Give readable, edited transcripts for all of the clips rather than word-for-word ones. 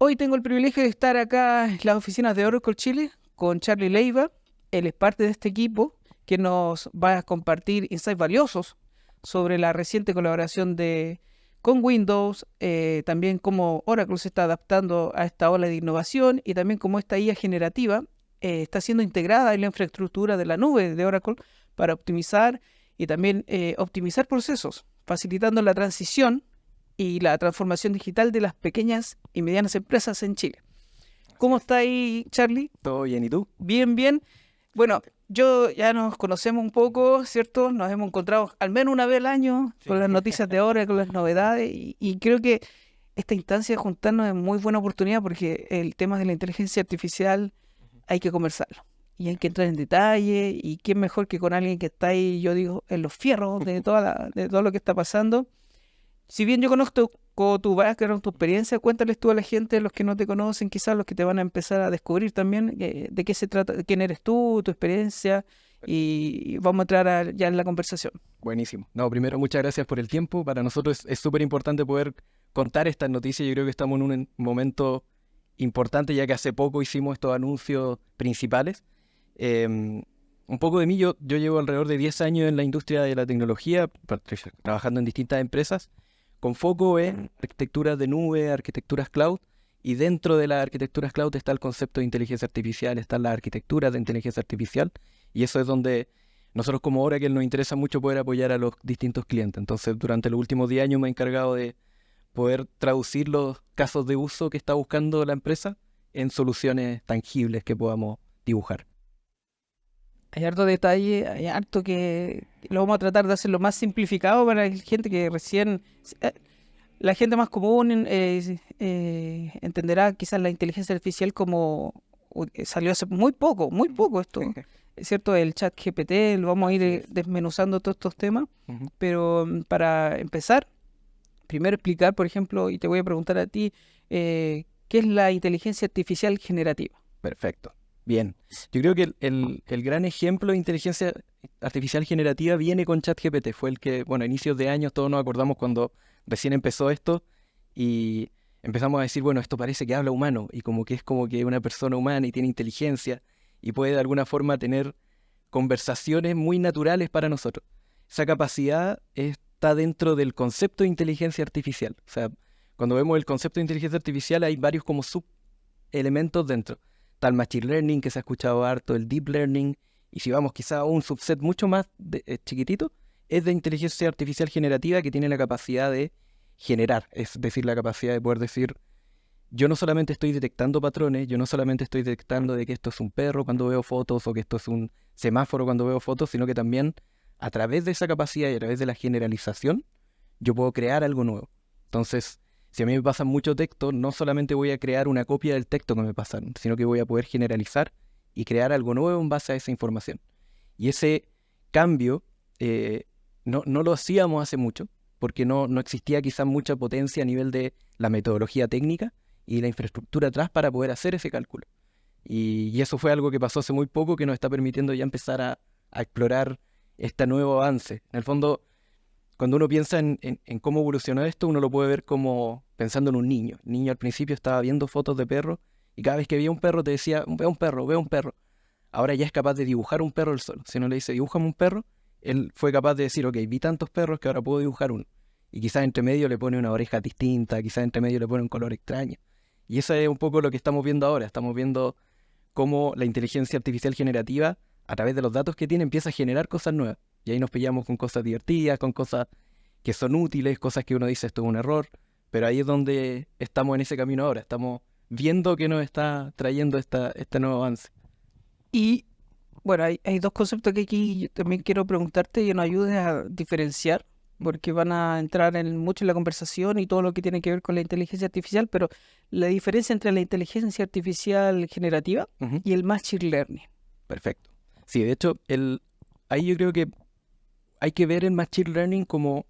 Hoy tengo el privilegio de estar acá en las oficinas de Oracle Chile con Charlie Leiva. Él es parte de este equipo que nos va a compartir insights valiosos sobre la reciente colaboración con Windows, también cómo Oracle se está adaptando a esta ola de innovación y también cómo esta IA generativa está siendo integrada en la infraestructura de la nube de Oracle para optimizar y también optimizar procesos, facilitando la transición y la transformación digital de las pequeñas y medianas empresas en Chile. Así ¿Cómo es. está ahí, Charlie? ¿Todo bien? ¿Y tú? Bien, bien. Bueno, yo ya nos conocemos un poco, ¿cierto? Nos hemos encontrado al menos una vez al año Sí. con las noticias de ahora, con las novedades, y creo que esta instancia de juntarnos es muy buena oportunidad porque el tema de la inteligencia artificial hay que conversarlo y hay que entrar en detalle, y quién mejor que con alguien que está ahí, yo digo, en los fierros de todo lo que está pasando. Si bien yo conozco tu background, tu experiencia, cuéntales tú a la gente, los que no te conocen, quizás los que te van a empezar a descubrir también, de qué se trata, quién eres tú, tu experiencia, y vamos a entrar ya en la conversación. Buenísimo. No, primero, muchas gracias por el tiempo. Para nosotros es súper importante poder contar estas noticias. Yo creo que estamos en un momento importante, ya que hace poco hicimos estos anuncios principales. Un poco de mí, yo llevo alrededor de 10 años en la industria de la tecnología, trabajando en distintas empresas, con foco en arquitecturas de nube, arquitecturas cloud, y dentro de las arquitecturas cloud está el concepto de inteligencia artificial, están las arquitecturas de inteligencia artificial, y eso es donde nosotros como Oracle nos interesa mucho poder apoyar a los distintos clientes. Entonces, durante los últimos 10 años me he encargado de poder traducir los casos de uso que está buscando la empresa en soluciones tangibles que podamos dibujar. Hay harto detalle, hay harto que lo vamos a tratar de hacer lo más simplificado para la gente que recién, la gente más común entenderá quizás la inteligencia artificial como salió hace muy poco esto, es cierto, el chat GPT, lo vamos a ir Así es. desmenuzando todos estos temas, Ujú. pero para empezar, primero explicar, por ejemplo, y te voy a preguntar a ti, ¿qué es la inteligencia artificial generativa? Perfecto. Bien. Yo creo que el gran ejemplo de inteligencia artificial generativa viene con ChatGPT. Fue el que, bueno, a inicios de años todos nos acordamos cuando recién empezó esto y empezamos a decir, bueno, esto parece que habla humano y como que es como que una persona humana y tiene inteligencia y puede de alguna forma tener conversaciones muy naturales para nosotros. Esa capacidad está dentro del concepto de inteligencia artificial. O sea, cuando vemos el concepto de inteligencia artificial hay varios como subelementos dentro. Está el Machine Learning, que se ha escuchado harto, el Deep Learning, y si vamos quizá a un subset mucho más chiquitito, es de inteligencia artificial generativa que tiene la capacidad de generar, es decir, la capacidad de poder decir, yo no solamente estoy detectando patrones, yo no solamente estoy detectando de que esto es un perro cuando veo fotos o que esto es un semáforo cuando veo fotos, sino que también a través de esa capacidad y a través de la generalización, yo puedo crear algo nuevo. Entonces, si a mí me pasan mucho texto, no solamente voy a crear una copia del texto que me pasaron, sino que voy a poder generalizar y crear algo nuevo en base a esa información. Y ese cambio no lo hacíamos hace mucho, porque no existía quizás mucha potencia a nivel de la metodología técnica y la infraestructura atrás para poder hacer ese cálculo. Y eso fue algo que pasó hace muy poco que nos está permitiendo ya empezar a explorar este nuevo avance. En el fondo, cuando uno piensa en cómo evolucionó esto, uno lo puede ver como pensando en un niño. El niño al principio estaba viendo fotos de perros y cada vez que veía un perro te decía, veo un perro, veo un perro. Ahora ya es capaz de dibujar un perro él solo. Si uno le dice, dibújame un perro, él fue capaz de decir, ok, vi tantos perros que ahora puedo dibujar uno. Y quizás entre medio le pone una oreja distinta, quizás entre medio le pone un color extraño. Y eso es un poco lo que estamos viendo ahora. Estamos viendo cómo la inteligencia artificial generativa, a través de los datos que tiene, empieza a generar cosas nuevas. Y ahí nos pillamos con cosas divertidas, con cosas que son útiles, cosas que uno dice esto es un error, pero ahí es donde estamos en ese camino ahora. Estamos viendo qué nos está trayendo este nuevo avance. Y bueno, hay dos conceptos que aquí yo también quiero preguntarte y nos ayudes a diferenciar, porque van a entrar mucho en la conversación y todo lo que tiene que ver con la inteligencia artificial, pero la diferencia entre la inteligencia artificial generativa Ujú. y el machine learning. Perfecto. Sí, de hecho, ahí yo creo que hay que ver el Machine Learning como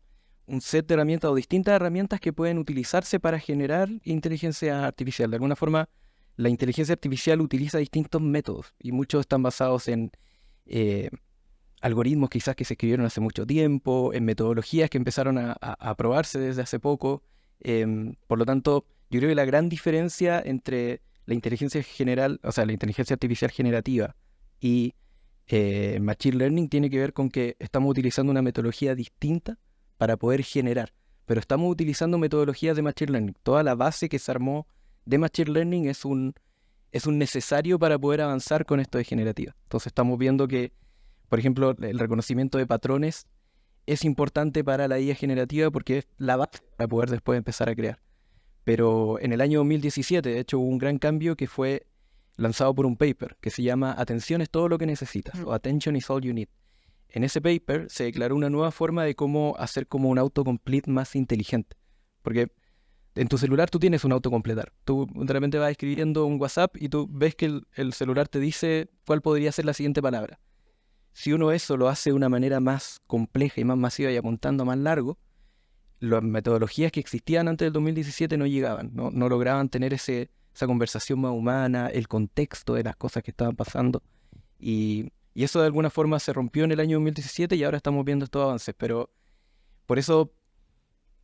un set de herramientas o distintas herramientas que pueden utilizarse para generar inteligencia artificial. De alguna forma, la inteligencia artificial utiliza distintos métodos y muchos están basados en eh, algoritmos quizás que se escribieron hace mucho tiempo, en metodologías que empezaron a probarse desde hace poco. Por lo tanto, Yo creo que la gran diferencia entre la inteligencia general, o sea, la inteligencia artificial generativa y Machine Learning tiene que ver con que estamos utilizando una metodología distinta para poder generar, pero estamos utilizando metodologías de Machine Learning. Toda la base que se armó de Machine Learning es un necesario para poder avanzar con esto de generativa. Entonces estamos viendo que, por ejemplo, el reconocimiento de patrones es importante para la IA generativa porque es la base para poder después empezar a crear. Pero en el año 2017, de hecho, hubo un gran cambio que fue lanzado por un paper que se llama Atención es todo lo que necesitas, o Attention is all you need. En ese paper se declaró una nueva forma de cómo hacer como un autocomplete más inteligente. Porque en tu celular tú tienes un autocompletar. Tú de repente vas escribiendo un WhatsApp y tú ves que el celular te dice cuál podría ser la siguiente palabra. Si uno eso lo hace de una manera más compleja y más masiva y apuntando más largo, las metodologías que existían antes del 2017 no llegaban, no lograban tener esa conversación más humana, el contexto de las cosas que estaban pasando. Y eso de alguna forma se rompió en el año 2017 y ahora estamos viendo estos avances. Pero por eso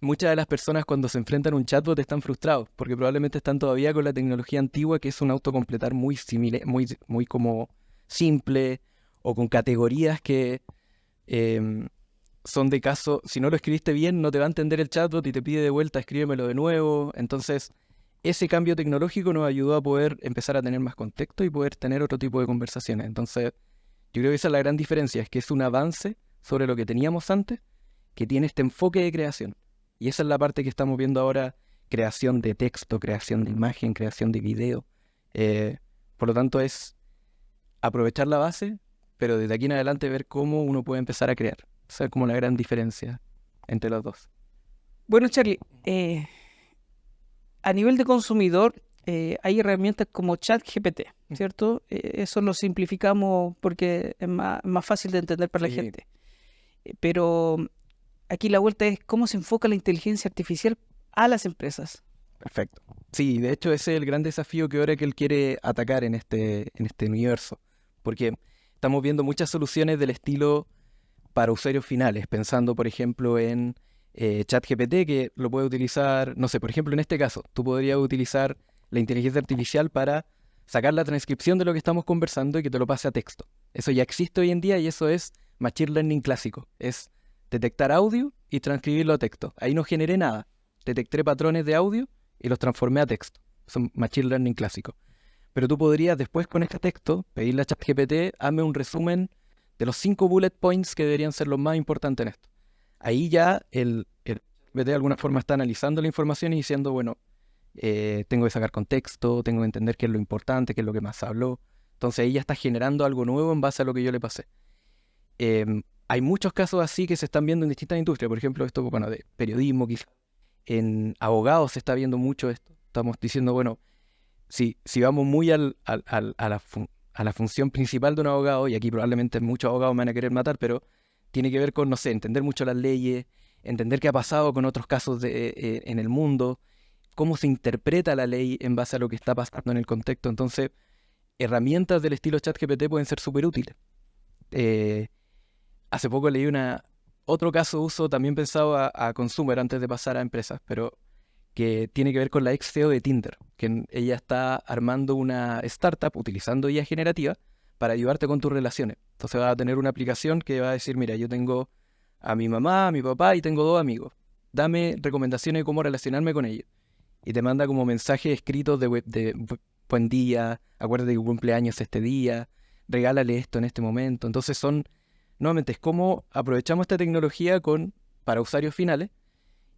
muchas de las personas cuando se enfrentan a un chatbot están frustrados, porque probablemente están todavía con la tecnología antigua, que es un autocompletar muy similar, muy como simple, o con categorías que son de caso, si no lo escribiste bien, no te va a entender el chatbot y te pide de vuelta, escríbemelo de nuevo. Entonces, ese cambio tecnológico nos ayudó a poder empezar a tener más contexto y poder tener otro tipo de conversaciones. Entonces, yo creo que esa es la gran diferencia, es que es un avance sobre lo que teníamos antes, que tiene este enfoque de creación. Y esa es la parte que estamos viendo ahora, creación de texto, creación de imagen, creación de video. Por lo tanto, es aprovechar la base, pero desde aquí en adelante ver cómo uno puede empezar a crear. O sea, como la gran diferencia entre los dos. Bueno, Charlie, a nivel de consumidor, hay herramientas como ChatGPT, ¿cierto? Eso lo simplificamos porque es más fácil de entender para la gente. Pero aquí la vuelta es cómo se enfoca la inteligencia artificial a las empresas. Perfecto. Sí, de hecho ese es el gran desafío que Oracle quiere atacar en este universo. Porque estamos viendo muchas soluciones del estilo para usuarios finales, pensando por ejemplo en ChatGPT, que lo puede utilizar, no sé, por ejemplo en este caso, tú podrías utilizar la inteligencia artificial para sacar la transcripción de lo que estamos conversando y que te lo pase a texto. Eso ya existe hoy en día y eso es Machine Learning clásico. Es detectar audio y transcribirlo a texto. Ahí no generé nada. Detecté patrones de audio y los transformé a texto. Eso es Machine Learning clásico. Pero tú podrías después con este texto pedirle a ChatGPT, hazme un resumen de los 5 bullet points que deberían ser los más importantes en esto. Ahí ya el ChatGPT de alguna forma está analizando la información y diciendo, bueno, tengo que sacar contexto, tengo que entender qué es lo importante, qué es lo que más se habló. Entonces ahí ya está generando algo nuevo en base a lo que yo le pasé. Hay muchos casos así que se están viendo en distintas industrias. Por ejemplo, esto, bueno, de periodismo, quizás. En abogados se está viendo mucho esto. Estamos diciendo, bueno, si vamos muy a la función principal de un abogado, y aquí probablemente muchos abogados me van a querer matar, pero tiene que ver con, no sé, entender mucho las leyes, entender qué ha pasado con otros casos en el mundo, cómo se interpreta la ley en base a lo que está pasando en el contexto. Entonces, herramientas del estilo ChatGPT pueden ser súper útiles. Hace poco leí otro caso de uso también pensado a consumer antes de pasar a empresas, pero que tiene que ver con la ex CEO de Tinder, que ella está armando una startup utilizando IA generativa para ayudarte con tus relaciones. Entonces va a tener una aplicación que va a decir, mira, yo tengo a mi mamá, a mi papá y tengo 2 amigos. Dame recomendaciones de cómo relacionarme con ellos. Y te manda como mensajes escritos de buen día, acuérdate que cumpleaños este día, regálale esto en este momento. Entonces nuevamente, es como aprovechamos esta tecnología para usuarios finales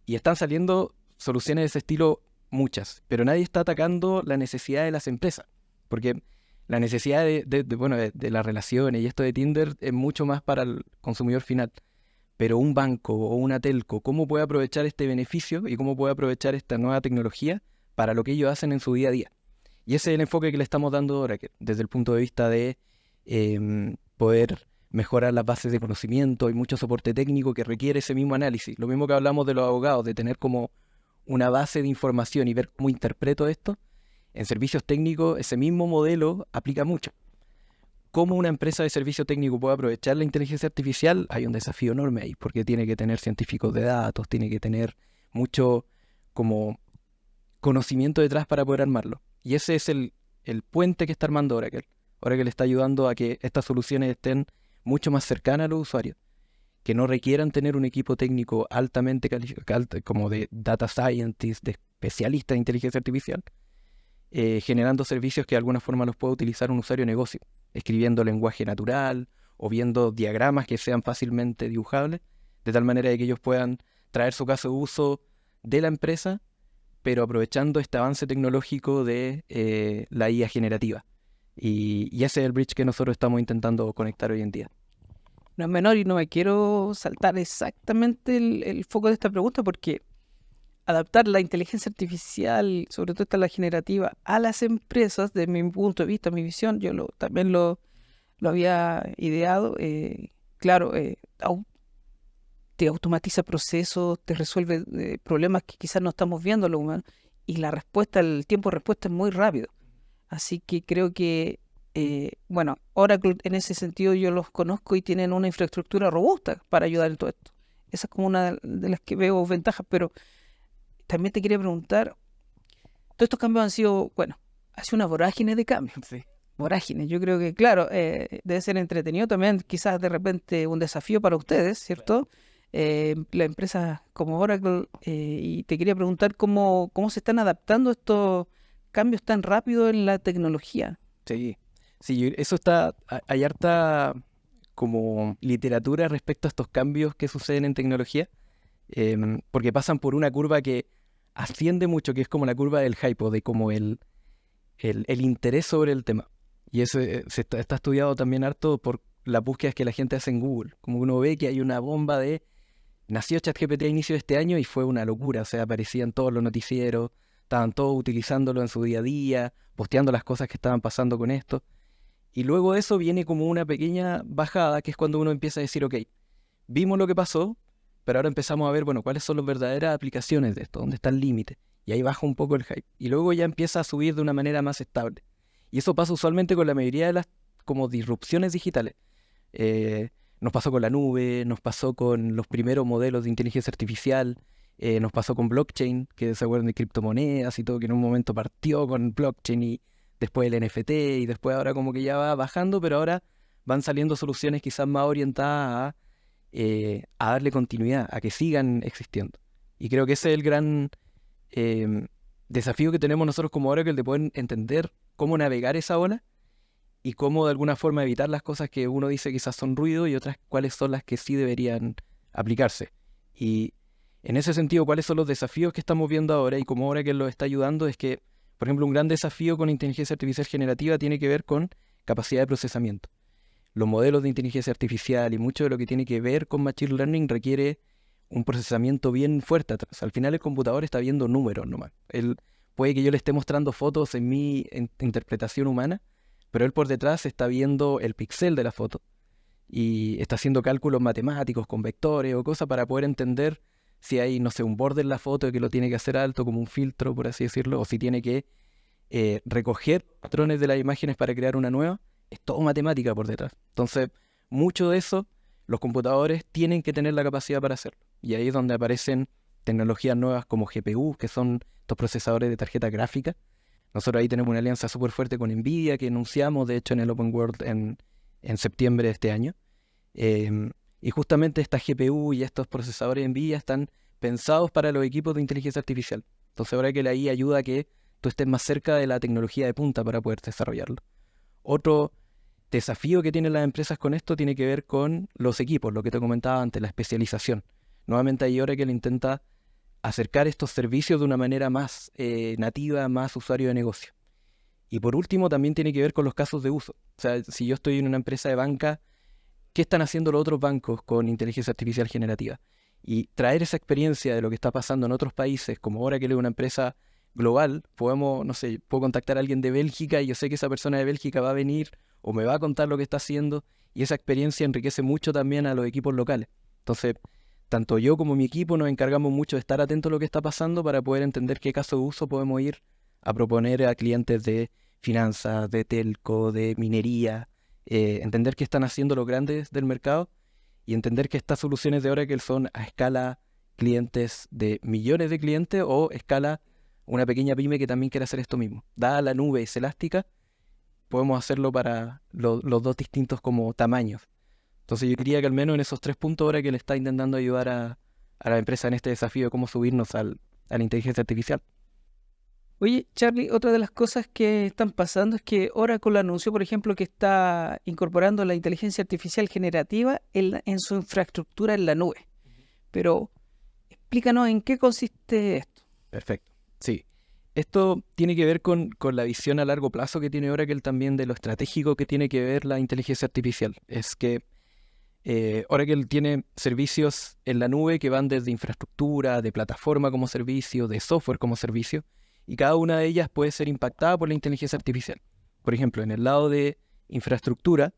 y están saliendo soluciones de ese estilo muchas, pero nadie está atacando la necesidad de las empresas, porque la necesidad de las relaciones y esto de Tinder es mucho más para el consumidor final. Pero un banco o una telco, ¿cómo puede aprovechar este beneficio y cómo puede aprovechar esta nueva tecnología para lo que ellos hacen en su día a día? Y ese es el enfoque que le estamos dando ahora, desde el punto de vista de poder mejorar las bases de conocimiento y mucho soporte técnico que requiere ese mismo análisis. Lo mismo que hablamos de los abogados, de tener como una base de información y ver cómo interpreto esto. En servicios técnicos ese mismo modelo aplica mucho. ¿Cómo una empresa de servicio técnico puede aprovechar la inteligencia artificial? Hay un desafío enorme ahí, porque tiene que tener científicos de datos, tiene que tener mucho como conocimiento detrás para poder armarlo. Y ese es el puente que está armando Oracle. Oracle está ayudando a que estas soluciones estén mucho más cercanas a los usuarios, que no requieran tener un equipo técnico altamente calificado, como de data scientist, de especialistas de inteligencia artificial, generando servicios que de alguna forma los pueda utilizar un usuario de negocio, escribiendo lenguaje natural o viendo diagramas que sean fácilmente dibujables, de tal manera de que ellos puedan traer su caso de uso de la empresa, pero aprovechando este avance tecnológico de la IA generativa. Y ese es el bridge que nosotros estamos intentando conectar hoy en día. No es menor y no me quiero saltar exactamente el foco de esta pregunta porque adaptar la inteligencia artificial, sobre todo esta la generativa, a las empresas, desde mi punto de vista, mi visión, yo también lo había ideado. Claro, te automatiza procesos, te resuelve problemas que quizás no estamos viendo los humanos y el tiempo de respuesta es muy rápido. Así que creo que, bueno, Oracle en ese sentido yo los conozco y tienen una infraestructura robusta para ayudar en todo esto. Esa es como una de las que veo ventajas, pero también te quería preguntar, todos estos cambios han sido, bueno, ha sido una vorágine de cambios. Sí. Vorágine, yo creo que, claro, debe ser entretenido también, quizás de repente un desafío para ustedes, ¿cierto? La empresa como Oracle, y te quería preguntar cómo se están adaptando estos cambios tan rápido en la tecnología. Sí, sí, eso está, hay harta como literatura respecto a estos cambios que suceden en tecnología, porque pasan por una curva que asciende mucho, que es como la curva del hype, o de como el interés sobre el tema. Y eso está estudiado también harto por las búsquedas que la gente hace en Google. Como uno ve que hay una bomba nació ChatGPT a inicio de este año y fue una locura, o sea, aparecían todos los noticieros, estaban todos utilizándolo en su día a día, posteando las cosas que estaban pasando con esto. Y luego de eso viene como una pequeña bajada, que es cuando uno empieza a decir, ok, vimos lo que pasó, pero ahora empezamos a ver, bueno, cuáles son las verdaderas aplicaciones de esto, dónde está el límite. Y ahí baja un poco el hype. Y luego ya empieza a subir de una manera más estable. Y eso pasa usualmente con la mayoría de las como disrupciones digitales. Nos pasó con la nube, nos pasó con los primeros modelos de inteligencia artificial, nos pasó con blockchain, que se acuerdan de criptomonedas y todo, que en un momento partió con blockchain y después el NFT y después ahora como que ya va bajando, pero ahora van saliendo soluciones quizás más orientadas a darle continuidad, a que sigan existiendo. Y creo que ese es el gran desafío que tenemos nosotros como Oracle, de poder entender cómo navegar esa ola y cómo de alguna forma evitar las cosas que uno dice quizás son ruido y otras cuáles son las que sí deberían aplicarse. Y en ese sentido, cuáles son los desafíos que estamos viendo ahora y cómo Oracle lo está ayudando es que, por ejemplo, un gran desafío con inteligencia artificial generativa tiene que ver con capacidad de procesamiento. Los modelos de inteligencia artificial y mucho de lo que tiene que ver con Machine Learning requiere un procesamiento bien fuerte atrás. Al final el computador está viendo números nomás. Puede que yo le esté mostrando fotos en mi interpretación humana, pero él por detrás está viendo el píxel de la foto y está haciendo cálculos matemáticos con vectores o cosas para poder entender si hay, no sé, un borde en la foto que lo tiene que hacer alto como un filtro, por así decirlo, o si tiene que recoger patrones de las imágenes para crear una nueva. Es todo matemática por detrás. Entonces, mucho de eso, los computadores tienen que tener la capacidad para hacerlo. Y ahí es donde aparecen tecnologías nuevas como GPU, que son estos procesadores de tarjeta gráfica. Nosotros ahí tenemos una alianza súper fuerte con NVIDIA, que anunciamos, de hecho, en el Open World en septiembre de este año. Y justamente estas GPU y estos procesadores de NVIDIA están pensados para los equipos de inteligencia artificial. Entonces ahora que la IA ayuda a que tú estés más cerca de la tecnología de punta para poder desarrollarlo. Otro desafío que tienen las empresas con esto tiene que ver con los equipos, lo que te comentaba antes, la especialización. Nuevamente ahí ahora que le intenta acercar estos servicios de una manera más nativa, más usuario de negocio. Y por último también tiene que ver con los casos de uso. O sea, si yo estoy en una empresa de banca, ¿qué están haciendo los otros bancos con inteligencia artificial generativa? Y traer esa experiencia de lo que está pasando en otros países, como ahora que es una empresa global, no sé, puedo contactar a alguien de Bélgica y yo sé que esa persona de Bélgica va a venir o me va a contar lo que está haciendo, y esa experiencia enriquece mucho también a los equipos locales. Entonces, tanto yo como mi equipo nos encargamos mucho de estar atentos a lo que está pasando para poder entender qué caso de uso podemos ir a proponer a clientes de finanzas, de telco, de minería, entender qué están haciendo los grandes del mercado y entender que estas soluciones de Oracle son a escala clientes de millones de clientes o escala una pequeña pyme que también quiere hacer esto mismo. Dada la nube es elástica, podemos hacerlo para los dos distintos como tamaños. Entonces yo diría que al menos en esos 3 puntos ahora que le está intentando ayudar a la empresa en este desafío de cómo subirnos a la inteligencia artificial. Oye, Charlie, otra de las cosas que están pasando es que Oracle anunció, por ejemplo, que está incorporando la inteligencia artificial generativa en su infraestructura en la nube. Pero explícanos en qué consiste esto. Perfecto. Sí. Esto tiene que ver con la visión a largo plazo que tiene Oracle también de lo estratégico que tiene que ver la inteligencia artificial. Es que Oracle tiene servicios en la nube que van desde infraestructura, de plataforma como servicio, de software como servicio, y cada una de ellas puede ser impactada por la inteligencia artificial. Por ejemplo, en el lado de infraestructura,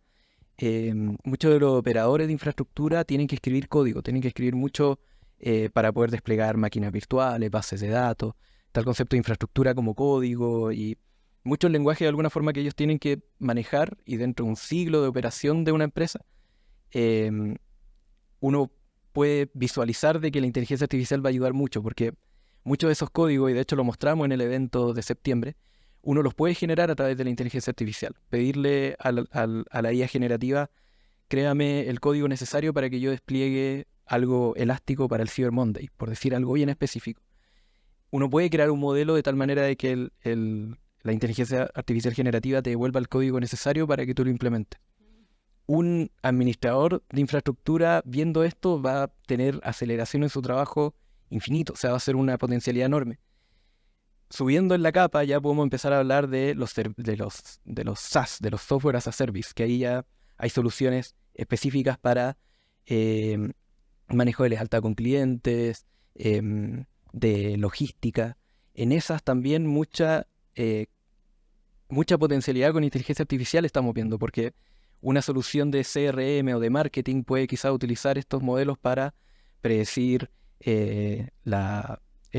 muchos de los operadores de infraestructura tienen que escribir código, tienen que escribir mucho para poder desplegar máquinas virtuales, bases de datos, tal concepto de infraestructura como código y muchos lenguajes de alguna forma que ellos tienen que manejar, y dentro de un siglo de operación de una empresa, uno puede visualizar de que la inteligencia artificial va a ayudar mucho, porque muchos de esos códigos, y de hecho lo mostramos en el evento de septiembre, uno los puede generar a través de la inteligencia artificial. Pedirle a la IA generativa, créame el código necesario para que yo despliegue algo elástico para el Cyber Monday, por decir algo bien específico. Uno puede crear un modelo de tal manera de que la inteligencia artificial generativa te devuelva el código necesario para que tú lo implementes. Un administrador de infraestructura viendo esto va a tener aceleración en su trabajo infinito, o sea, va a ser una potencialidad enorme. Subiendo en la capa ya podemos empezar a hablar de los SaaS, de los Software as a Service, que ahí ya hay soluciones específicas para manejo de lealtad con clientes, de logística. En esas también mucha potencialidad con inteligencia artificial estamos viendo, porque una solución de CRM o de marketing puede quizá utilizar estos modelos para predecir el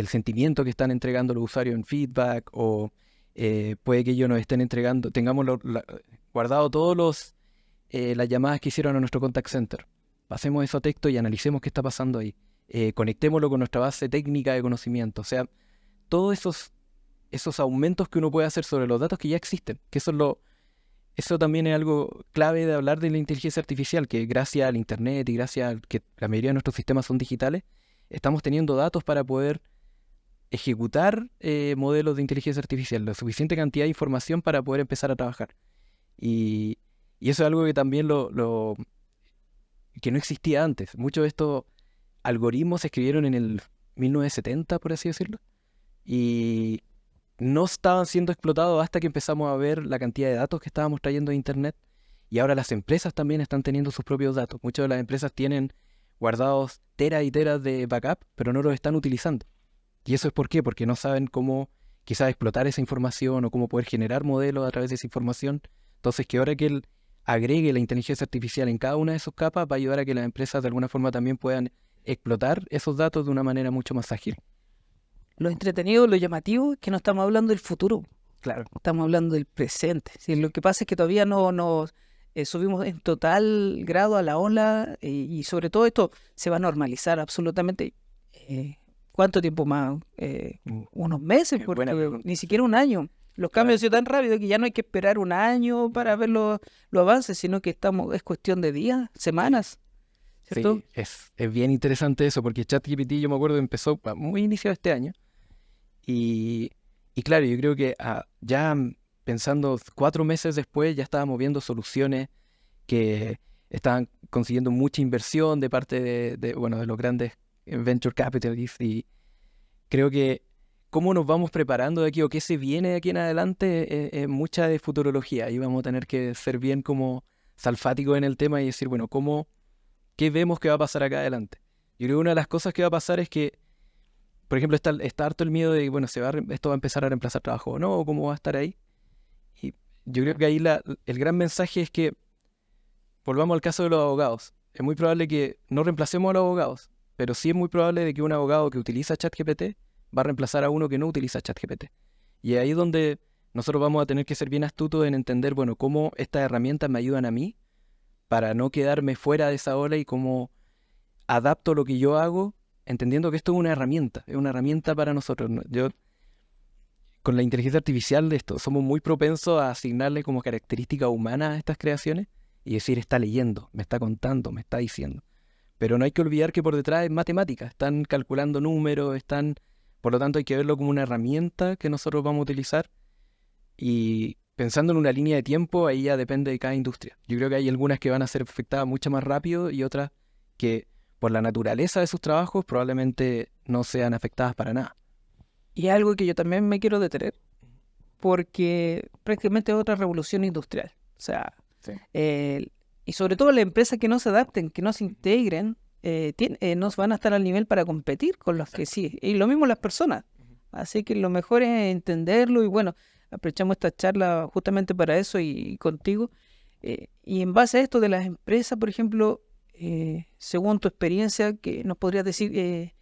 sentimiento que están entregando los usuarios en feedback, o puede que ellos nos estén entregando, tengamos guardado todos las llamadas que hicieron a nuestro contact center. Pasemos eso a texto y analicemos qué está pasando ahí. Conectémoslo con nuestra base técnica de conocimiento. O sea, todos esos aumentos que uno puede hacer sobre los datos que ya existen, que eso también es algo clave de hablar de la inteligencia artificial, que gracias al internet y gracias a que la mayoría de nuestros sistemas son digitales, estamos teniendo datos para poder ejecutar modelos de inteligencia artificial, la suficiente cantidad de información para poder empezar a trabajar. Y eso es algo que también que no existía antes. Muchos de estos algoritmos se escribieron en el 1970, por así decirlo, y no estaban siendo explotados hasta que empezamos a ver la cantidad de datos que estábamos trayendo de internet, y ahora las empresas también están teniendo sus propios datos. Muchas de las empresas tienen guardados teras y teras de backup, pero no los están utilizando. ¿Y eso es por qué? Porque no saben cómo quizás explotar esa información o cómo poder generar modelos a través de esa información. Entonces, que ahora que él agregue la inteligencia artificial en cada una de sus capas va a ayudar a que las empresas de alguna forma también puedan explotar esos datos de una manera mucho más ágil. Lo entretenido, lo llamativo es que no estamos hablando del futuro. Claro. Estamos hablando del presente. Sí, lo que pasa es que todavía no nos subimos en total grado a la ola, y sobre todo esto se va a normalizar absolutamente. ¿Cuánto tiempo más? Unos meses, porque ni siquiera un año. Los cambios han sido tan rápidos que ya no hay que esperar un año para ver los avances, sino que es cuestión de días, semanas, ¿cierto? Sí, es bien interesante eso, porque ChatGPT, yo me acuerdo, empezó a muy inicio de este año. Y claro, yo creo que ya pensando 4 meses después, ya estábamos viendo soluciones que estaban consiguiendo mucha inversión de parte de los grandes venture capitalists, y creo que cómo nos vamos preparando de aquí o qué se viene de aquí en adelante es mucha de futurología, y vamos a tener que ser bien como salfáticos en el tema y decir, bueno, ¿qué vemos que va a pasar acá adelante? Yo creo que una de las cosas que va a pasar es que, por ejemplo, está harto el miedo de, bueno, esto va a empezar a reemplazar trabajo o no, o cómo va a estar ahí. Y yo creo que ahí el gran mensaje es que volvamos al caso de los abogados. Es muy probable que no reemplacemos a los abogados, pero sí es muy probable de que un abogado que utiliza ChatGPT va a reemplazar a uno que no utiliza ChatGPT. Y ahí es donde nosotros vamos a tener que ser bien astutos en entender, bueno, cómo estas herramientas me ayudan a mí para no quedarme fuera de esa ola, y cómo adapto lo que yo hago, entendiendo que esto es una herramienta para nosotros. con la inteligencia artificial de esto, somos muy propensos a asignarle como característica humana a estas creaciones y decir, está leyendo, me está contando, me está diciendo. Pero no hay que olvidar que por detrás es matemática, están calculando números, por lo tanto hay que verlo como una herramienta que nosotros vamos a utilizar y pensando en una línea de tiempo, ahí ya depende de cada industria. Yo creo que hay algunas que van a ser afectadas mucho más rápido y otras que por la naturaleza de sus trabajos probablemente no sean afectadas para nada. Y algo que yo también me quiero detener, porque prácticamente es otra revolución industrial. O sea, Sí. y sobre todo las empresas que no se adapten, que no se integren, no van a estar al nivel para competir con los que sí. Y lo mismo las personas. Así que lo mejor es entenderlo y bueno, aprovechamos esta charla justamente para eso y contigo. Y en base a esto de las empresas, por ejemplo, según tu experiencia, ¿qué nos podrías decir?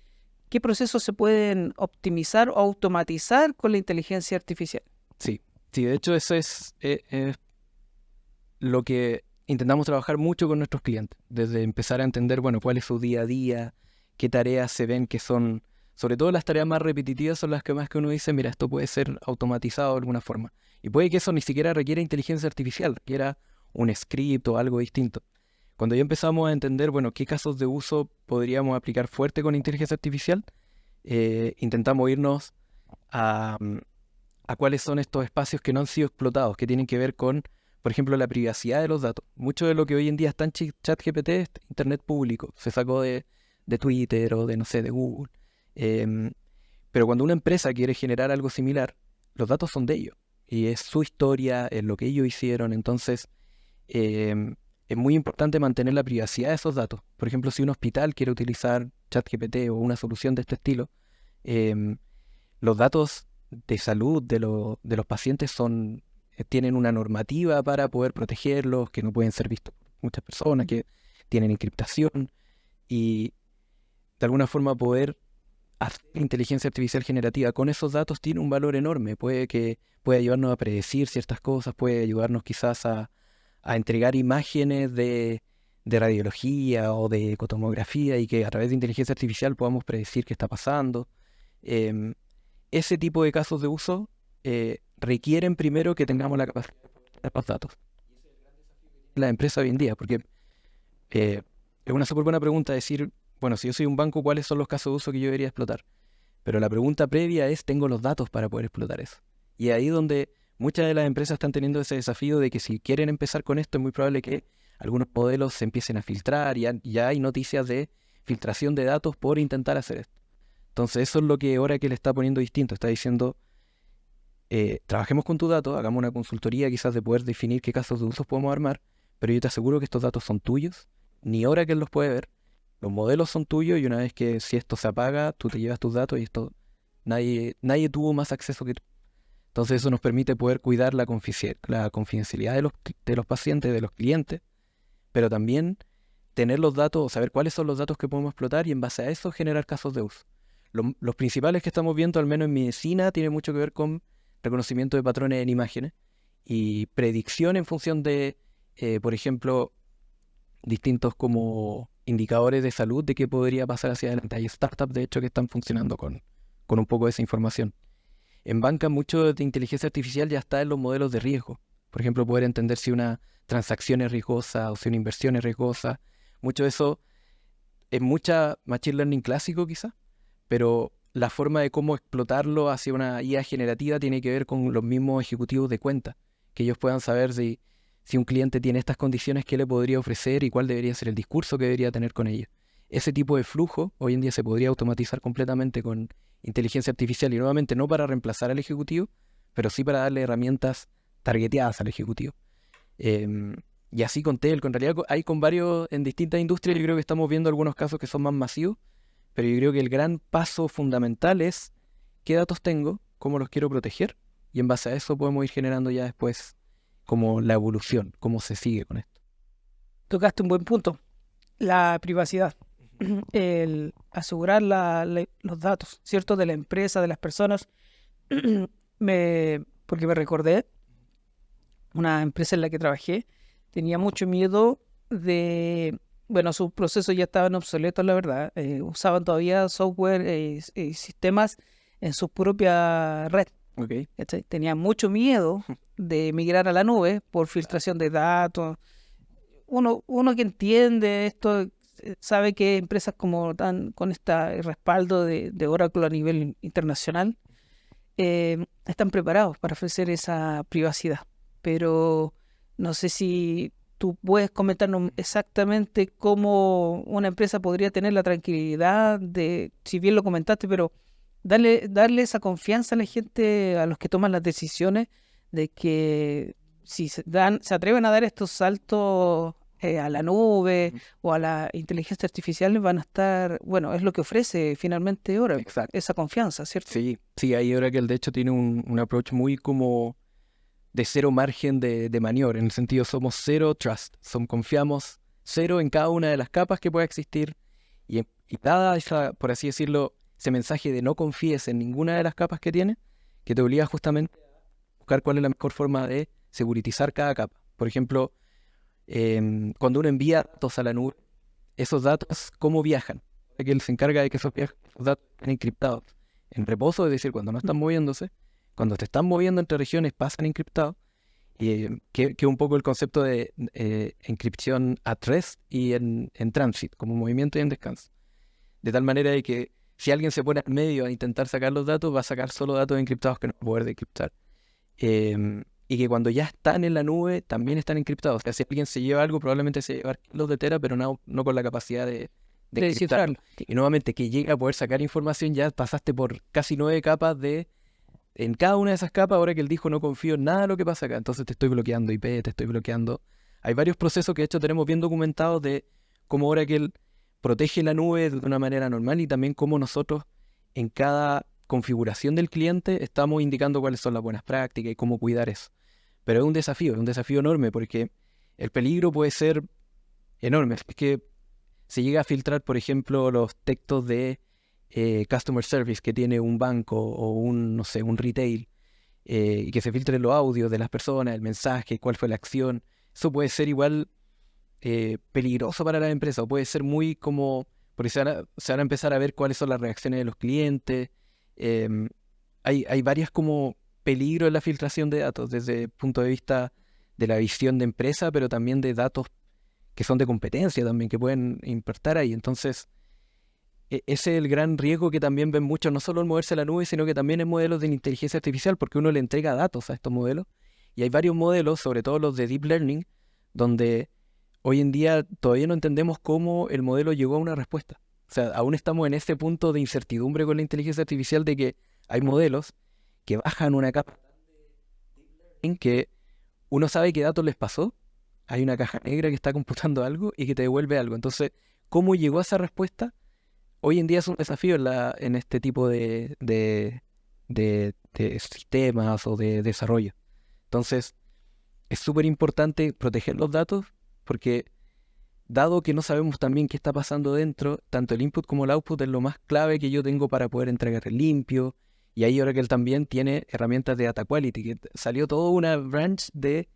¿Qué procesos se pueden optimizar o automatizar con la inteligencia artificial? Sí, de hecho eso es lo que intentamos trabajar mucho con nuestros clientes, desde empezar a entender, bueno, cuál es su día a día, qué tareas se ven que son, sobre todo las tareas más repetitivas son las que más que uno dice, mira, esto puede ser automatizado de alguna forma. Y puede que eso ni siquiera requiera inteligencia artificial, requiera un script o algo distinto. Cuando ya empezamos a entender, bueno, qué casos de uso podríamos aplicar fuerte con inteligencia artificial, intentamos irnos a cuáles son estos espacios que no han sido explotados, que tienen que ver con, por ejemplo, la privacidad de los datos. Mucho de lo que hoy en día está en ChatGPT es internet público, se sacó de Twitter o de, no sé, de Google. Pero cuando una empresa quiere generar algo similar, los datos son de ellos. Y es su historia, es lo que ellos hicieron. Entonces, es muy importante mantener la privacidad de esos datos. Por ejemplo, si un hospital quiere utilizar ChatGPT o una solución de este estilo, los datos de salud de los pacientes tienen una normativa para poder protegerlos, que no pueden ser vistos por muchas personas, que tienen encriptación y de alguna forma poder hacer inteligencia artificial generativa con esos datos tiene un valor enorme. Puede ayudarnos a predecir ciertas cosas, puede ayudarnos quizás a entregar imágenes de radiología o de ecotomografía y que a través de inteligencia artificial podamos predecir qué está pasando. Ese tipo de casos de uso requieren primero que tengamos la capacidad de tener los datos. La empresa hoy en día, porque es una súper buena pregunta decir, bueno, si yo soy un banco, ¿cuáles son los casos de uso que yo debería explotar? Pero la pregunta previa es, ¿tengo los datos para poder explotar eso? Y ahí donde muchas de las empresas están teniendo ese desafío de que si quieren empezar con esto, es muy probable que algunos modelos se empiecen a filtrar, ya hay noticias de filtración de datos por intentar hacer esto. Entonces eso es lo que Oracle le está poniendo distinto, está diciendo, trabajemos con tu dato, hagamos una consultoría quizás de poder definir qué casos de uso podemos armar, pero yo te aseguro que estos datos son tuyos, ni Oracle los puede ver, los modelos son tuyos y una vez que si esto se apaga, tú te llevas tus datos y esto nadie tuvo más acceso que tú. Entonces eso nos permite poder cuidar la confidencialidad de los pacientes, de los clientes, pero también tener los datos, o saber cuáles son los datos que podemos explotar y en base a eso generar casos de uso. Los principales que estamos viendo, al menos en medicina, tienen mucho que ver con reconocimiento de patrones en imágenes y predicción en función de, por ejemplo, distintos como indicadores de salud de qué podría pasar hacia adelante. Hay startups, de hecho, que están funcionando con un poco de esa información. En banca, mucho de inteligencia artificial ya está en los modelos de riesgo. Por ejemplo, poder entender si una transacción es riesgosa o si una inversión es riesgosa. Mucho de eso es mucha machine learning clásico quizá, pero la forma de cómo explotarlo hacia una IA generativa tiene que ver con los mismos ejecutivos de cuenta, que ellos puedan saber si un cliente tiene estas condiciones, qué le podría ofrecer y cuál debería ser el discurso que debería tener con ellos. Ese tipo de flujo hoy en día se podría automatizar completamente con inteligencia artificial y nuevamente no para reemplazar al ejecutivo, pero sí para darle herramientas targeteadas al ejecutivo. Y así con Telco, en realidad hay con varios en distintas industrias, yo creo que estamos viendo algunos casos que son más masivos, pero yo creo que el gran paso fundamental es qué datos tengo, cómo los quiero proteger, y en base a eso podemos ir generando ya después como la evolución, cómo se sigue con esto. Tocaste un buen punto, la privacidad, el asegurar los datos, ¿cierto? De la empresa, de las personas. Porque me recordé, una empresa en la que trabajé tenía mucho miedo de, bueno, sus procesos ya estaban obsoletos, la verdad. Usaban todavía software, sistemas en su propia red. Ok. ¿cachai? Tenía mucho miedo de migrar a la nube por filtración de datos. Uno que entiende esto sabe que empresas como tan con este respaldo de Oracle a nivel internacional están preparados para ofrecer esa privacidad. Pero no sé si tú puedes comentarnos exactamente cómo una empresa podría tener la tranquilidad de, si bien lo comentaste, pero darle esa confianza a la gente, a los que toman las decisiones, de que si se atreven a dar estos saltos a la nube o a la inteligencia artificial, van a estar, bueno, es lo que ofrece finalmente ahora, Exacto. esa confianza, ¿cierto? Sí, sí, ahí Oracle de hecho tiene un approach muy como de cero margen de maniobra, en el sentido somos cero trust, confiamos cero en cada una de las capas que pueda existir y dada esa, por así decirlo, ese mensaje de no confíes en ninguna de las capas que tiene, que te obliga justamente a buscar cuál es la mejor forma de securitizar cada capa. Por ejemplo, cuando uno envía datos a la nube, esos datos, ¿cómo viajan? Que él se encarga de que esos datos estén encriptados en reposo, es decir, cuando no están moviéndose, cuando te están moviendo entre regiones pasan encriptados, y que un poco el concepto de encripción at rest y en transit, como movimiento y en descanso. De tal manera de que si alguien se pone al medio a intentar sacar los datos, va a sacar solo datos encriptados que no va a poder decriptar. Y que cuando ya están en la nube, también están encriptados. O sea, si alguien se lleva algo, probablemente se lleva los de Tera, pero no con la capacidad de De encriptarlo. descifrarlo. Y nuevamente, que llega a poder sacar información, ya pasaste por casi 9 capas en cada una de esas capas, ahora que él dijo no confío en nada de lo que pasa acá, entonces te estoy bloqueando IP, te estoy bloqueando. Hay varios procesos que de hecho tenemos bien documentados de cómo ahora que él protege la nube de una manera normal y también cómo nosotros en cada configuración del cliente estamos indicando cuáles son las buenas prácticas y cómo cuidar eso. Pero es un desafío enorme porque el peligro puede ser enorme. Es que se llega a filtrar, por ejemplo, los textos de customer service que tiene un banco o no sé, un retail, y que se filtren los audios de las personas, el mensaje, cuál fue la acción. Eso puede ser igual peligroso para la empresa, o puede ser muy como, porque se van a empezar a ver cuáles son las reacciones de los clientes. em, hay varias como peligros en la filtración de datos, desde el punto de vista de la visión de empresa, pero también de datos que son de competencia también, que pueden importar ahí. Entonces, ese es el gran riesgo que también ven muchos, no solo en moverse a la nube, sino que también en modelos de inteligencia artificial, porque uno le entrega datos a estos modelos. Y hay varios modelos, sobre todo los de Deep Learning, donde hoy en día todavía no entendemos cómo el modelo llegó a una respuesta. O sea, aún estamos en ese punto de incertidumbre con la inteligencia artificial de que hay modelos que bajan una capa en que uno sabe qué datos les pasó, hay una caja negra que está computando algo y que te devuelve algo. Entonces, ¿cómo llegó a esa respuesta? Hoy en día es un desafío en este tipo de sistemas o de desarrollo. Entonces, es súper importante proteger los datos porque dado que no sabemos también qué está pasando dentro, tanto el input como el output es lo más clave que yo tengo para poder entregar limpio. Y ahí ahora que él también tiene herramientas de data quality, que salió toda una branch de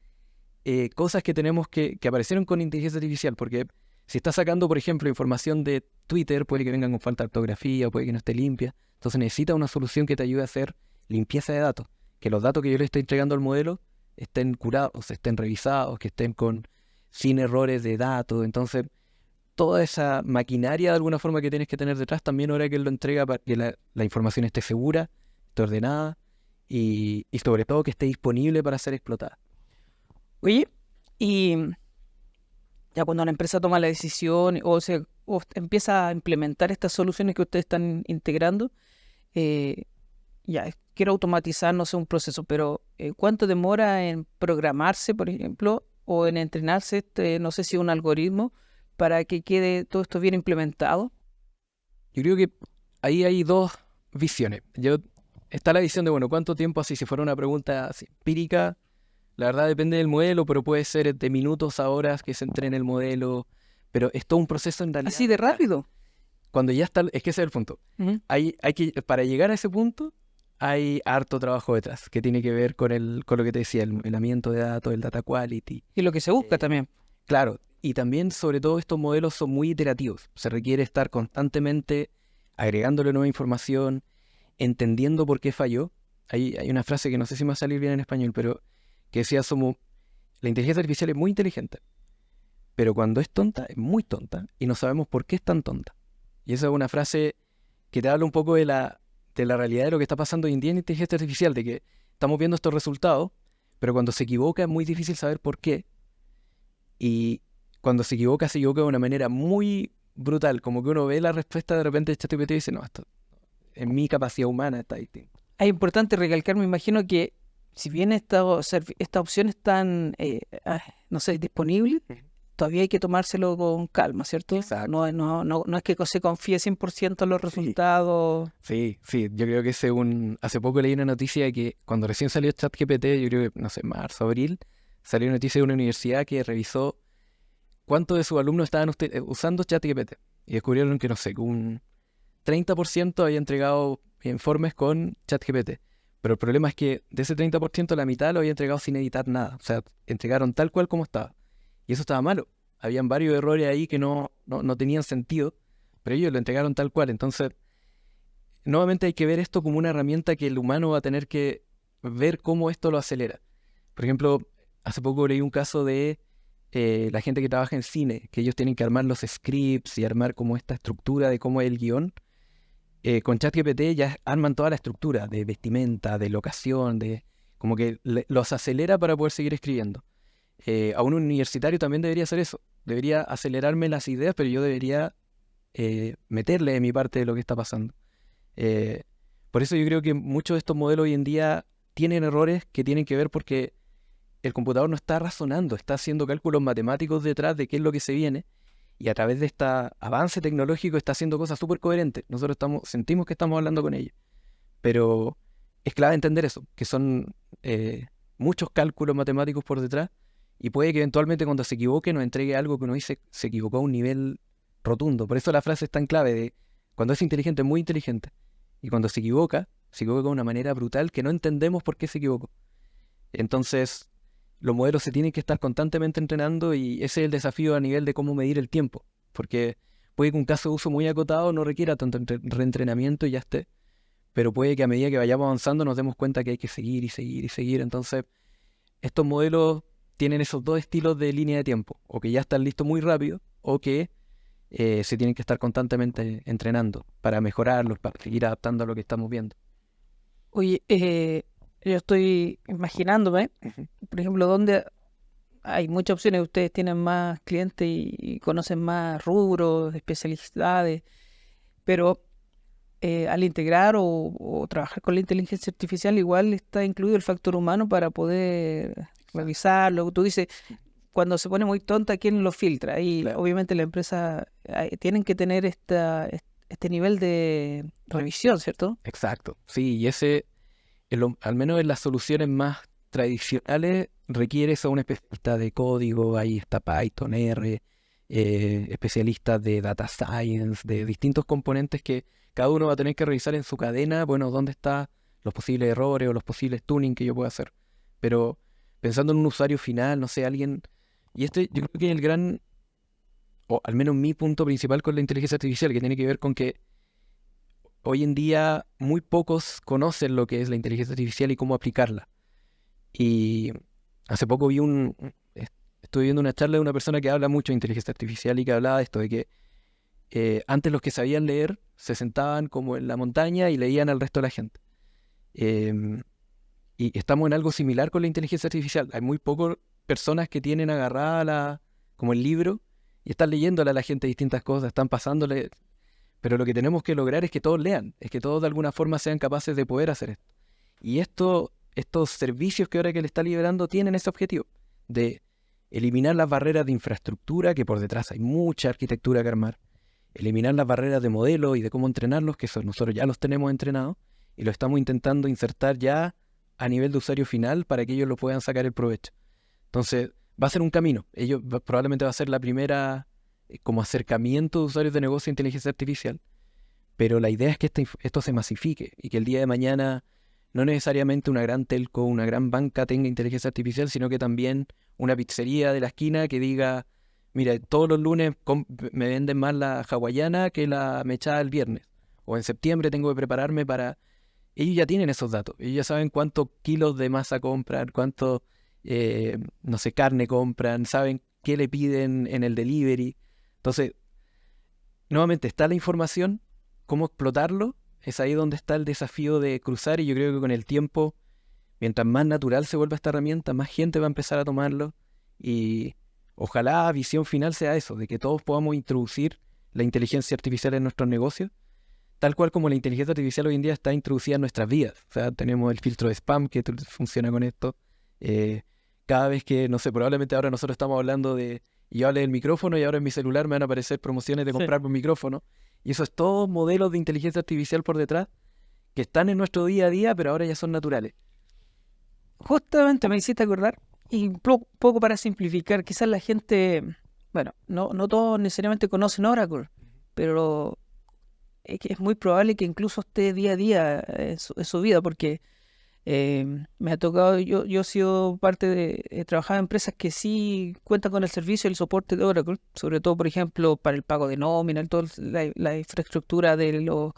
cosas que tenemos que aparecieron con inteligencia artificial, porque si está sacando, por ejemplo, información de Twitter, puede que vengan con falta de ortografía, puede que no esté limpia. Entonces necesita una solución que te ayude a hacer limpieza de datos, que los datos que yo le estoy entregando al modelo estén curados, estén revisados, que estén sin errores de datos. Entonces, toda esa maquinaria de alguna forma que tienes que tener detrás, también ahora que él lo entrega para que la información esté segura, esté ordenada y sobre todo que esté disponible para ser explotada. Oye, y ya cuando la empresa toma la decisión o empieza a implementar estas soluciones que ustedes están integrando, eh, ya quiero automatizar, no sé, un proceso, pero ¿cuánto demora en programarse, por ejemplo, o en entrenarse, no sé si un algoritmo para que quede todo esto bien implementado? Yo creo que ahí hay dos visiones. Está la visión de, bueno, ¿cuánto tiempo así? Si fuera una pregunta así, empírica, la verdad depende del modelo, pero puede ser de minutos a horas que se entrene el modelo, pero es todo un proceso en realidad. Así de rápido. Cuando ya está, es que ese es el punto. Ujú. Para llegar a ese punto, hay harto trabajo detrás, que tiene que ver con lo que te decía, el modelamiento de datos, el data quality. Y lo que se busca también. Claro, y también sobre todo estos modelos son muy iterativos. Se requiere estar constantemente agregándole nueva información, entendiendo por qué falló. hay una frase que no sé si me va a salir bien en español, pero que decía, la inteligencia artificial es muy inteligente, pero cuando es tonta, es muy tonta, y no sabemos por qué es tan tonta. Y esa es una frase que te habla un poco de la realidad de lo que está pasando hoy en día en inteligencia artificial, de que estamos viendo estos resultados, pero cuando se equivoca es muy difícil saber por qué, y cuando se equivoca de una manera muy brutal, como que uno ve la respuesta de repente de ChatGPT y dice, no, esto en mi capacidad humana está distinto. Es importante recalcar, me imagino que si bien estas opciones están, no sé, disponibles, todavía hay que tomárselo con calma, ¿cierto? Exacto. No es que se confíe 100% en los resultados. Sí, yo creo que hace poco leí una noticia de que cuando recién salió ChatGPT, yo creo que, no sé, marzo, abril, salió una noticia de una universidad que revisó cuántos de sus alumnos estaban usando ChatGPT. Y descubrieron que, no sé, que un 30% había entregado informes con ChatGPT. Pero el problema es que de ese 30%, la mitad lo había entregado sin editar nada. O sea, entregaron tal cual como estaba. Y eso estaba malo. Habían varios errores ahí que no tenían sentido, pero ellos lo entregaron tal cual. Entonces, nuevamente hay que ver esto como una herramienta que el humano va a tener que ver cómo esto lo acelera. Por ejemplo, hace poco leí un caso de la gente que trabaja en cine, que ellos tienen que armar los scripts y armar como esta estructura de cómo es el guión. Con ChatGPT ya arman toda la estructura de vestimenta, de locación, como que los acelera para poder seguir escribiendo. A un universitario también debería hacer eso. Debería acelerarme las ideas, pero yo debería meterle de mi parte de lo que está pasando. Por eso yo creo que muchos de estos modelos hoy en día tienen errores que tienen que ver porque el computador no está razonando, está haciendo cálculos matemáticos detrás de qué es lo que se viene, y a través de este avance tecnológico está haciendo cosas súper coherentes. Nosotros sentimos que estamos hablando con ellos, pero es clave entender eso, que son muchos cálculos matemáticos por detrás, y puede que eventualmente cuando se equivoque nos entregue algo que uno dice se equivocó a un nivel rotundo. Por eso la frase es tan clave de cuando es inteligente, es muy inteligente, y cuando se equivoca de una manera brutal que no entendemos por qué se equivocó. Entonces, los modelos se tienen que estar constantemente entrenando, y ese es el desafío a nivel de cómo medir el tiempo, porque puede que un caso de uso muy acotado no requiera tanto reentrenamiento y ya esté, pero puede que a medida que vayamos avanzando nos demos cuenta que hay que seguir y seguir y seguir. Entonces, estos modelos tienen esos dos estilos de línea de tiempo, o que ya están listos muy rápido, o que se tienen que estar constantemente entrenando para mejorarlos, para seguir adaptando a lo que estamos viendo. Oye, yo estoy imaginándome, por ejemplo, donde hay muchas opciones, ustedes tienen más clientes y conocen más rubros, especialidades, pero al integrar o trabajar con la inteligencia artificial igual está incluido el factor humano para poder revisarlo. Tú dices, cuando se pone muy tonta, ¿quién lo filtra? Y Claro. obviamente la empresa tienen que tener este nivel de revisión, ¿cierto? Exacto, sí, y ese, al menos en las soluciones más tradicionales, requiere eso un especialista de código. Ahí está Python, R, especialistas de data science, de distintos componentes que cada uno va a tener que revisar en su cadena, bueno, dónde están los posibles errores o los posibles tuning que yo pueda hacer. Pero pensando en un usuario final, no sé, alguien, y yo creo que el gran, o al menos mi punto principal con la inteligencia artificial, que tiene que ver con que hoy en día muy pocos conocen lo que es la inteligencia artificial y cómo aplicarla. Y hace poco estuve viendo una charla de una persona que habla mucho de inteligencia artificial y que hablaba de esto, de que antes los que sabían leer se sentaban como en la montaña y leían al resto de la gente. Em, y estamos en algo similar con la inteligencia artificial. Hay muy pocas personas que tienen agarrada como el libro y están leyéndole a la gente distintas cosas, están pasándole. Pero lo que tenemos que lograr es que todos lean, es que todos de alguna forma sean capaces de poder hacer esto. Y estos servicios que ahora que le está liberando tienen ese objetivo, de eliminar las barreras de infraestructura, que por detrás hay mucha arquitectura que armar, eliminar las barreras de modelo y de cómo entrenarlos, que nosotros ya los tenemos entrenados, y lo estamos intentando insertar ya a nivel de usuario final para que ellos lo puedan sacar el provecho. Entonces, va a ser un camino. Probablemente va a ser la primera como acercamiento de usuarios de negocio a inteligencia artificial, pero la idea es que esto se masifique y que el día de mañana no necesariamente una gran telco, una gran banca tenga inteligencia artificial, sino que también una pizzería de la esquina que diga, mira, todos los lunes me venden más la hawaiana que la mechada el viernes, o en septiembre tengo que prepararme para... ellos ya tienen esos datos. Ellos ya saben cuántos kilos de masa compran, cuánto, no sé, carne compran, saben qué le piden en el delivery. Entonces, nuevamente está la información, cómo explotarlo, es ahí donde está el desafío de cruzar, y yo creo que con el tiempo, mientras más natural se vuelva esta herramienta, más gente va a empezar a tomarlo, y ojalá visión final sea eso, de que todos podamos introducir la inteligencia artificial en nuestros negocios, tal cual como la inteligencia artificial hoy en día está introducida en nuestras vidas. O sea, tenemos el filtro de spam que funciona con esto. Cada vez que, no sé, probablemente ahora nosotros estamos hablando de, y yo hablé del micrófono y ahora en mi celular me van a aparecer promociones de comprar un micrófono. Y eso es todo modelos de inteligencia artificial por detrás que están en nuestro día a día, pero ahora ya son naturales. Justamente me hiciste acordar, y un poco para simplificar, quizás la gente, bueno, no todos necesariamente conocen Oracle, pero es muy probable que incluso esté día a día en su vida, porque me ha tocado, yo he sido parte he trabajado en empresas que sí cuentan con el servicio y el soporte de Oracle, sobre todo, por ejemplo, para el pago de nómina, toda la infraestructura de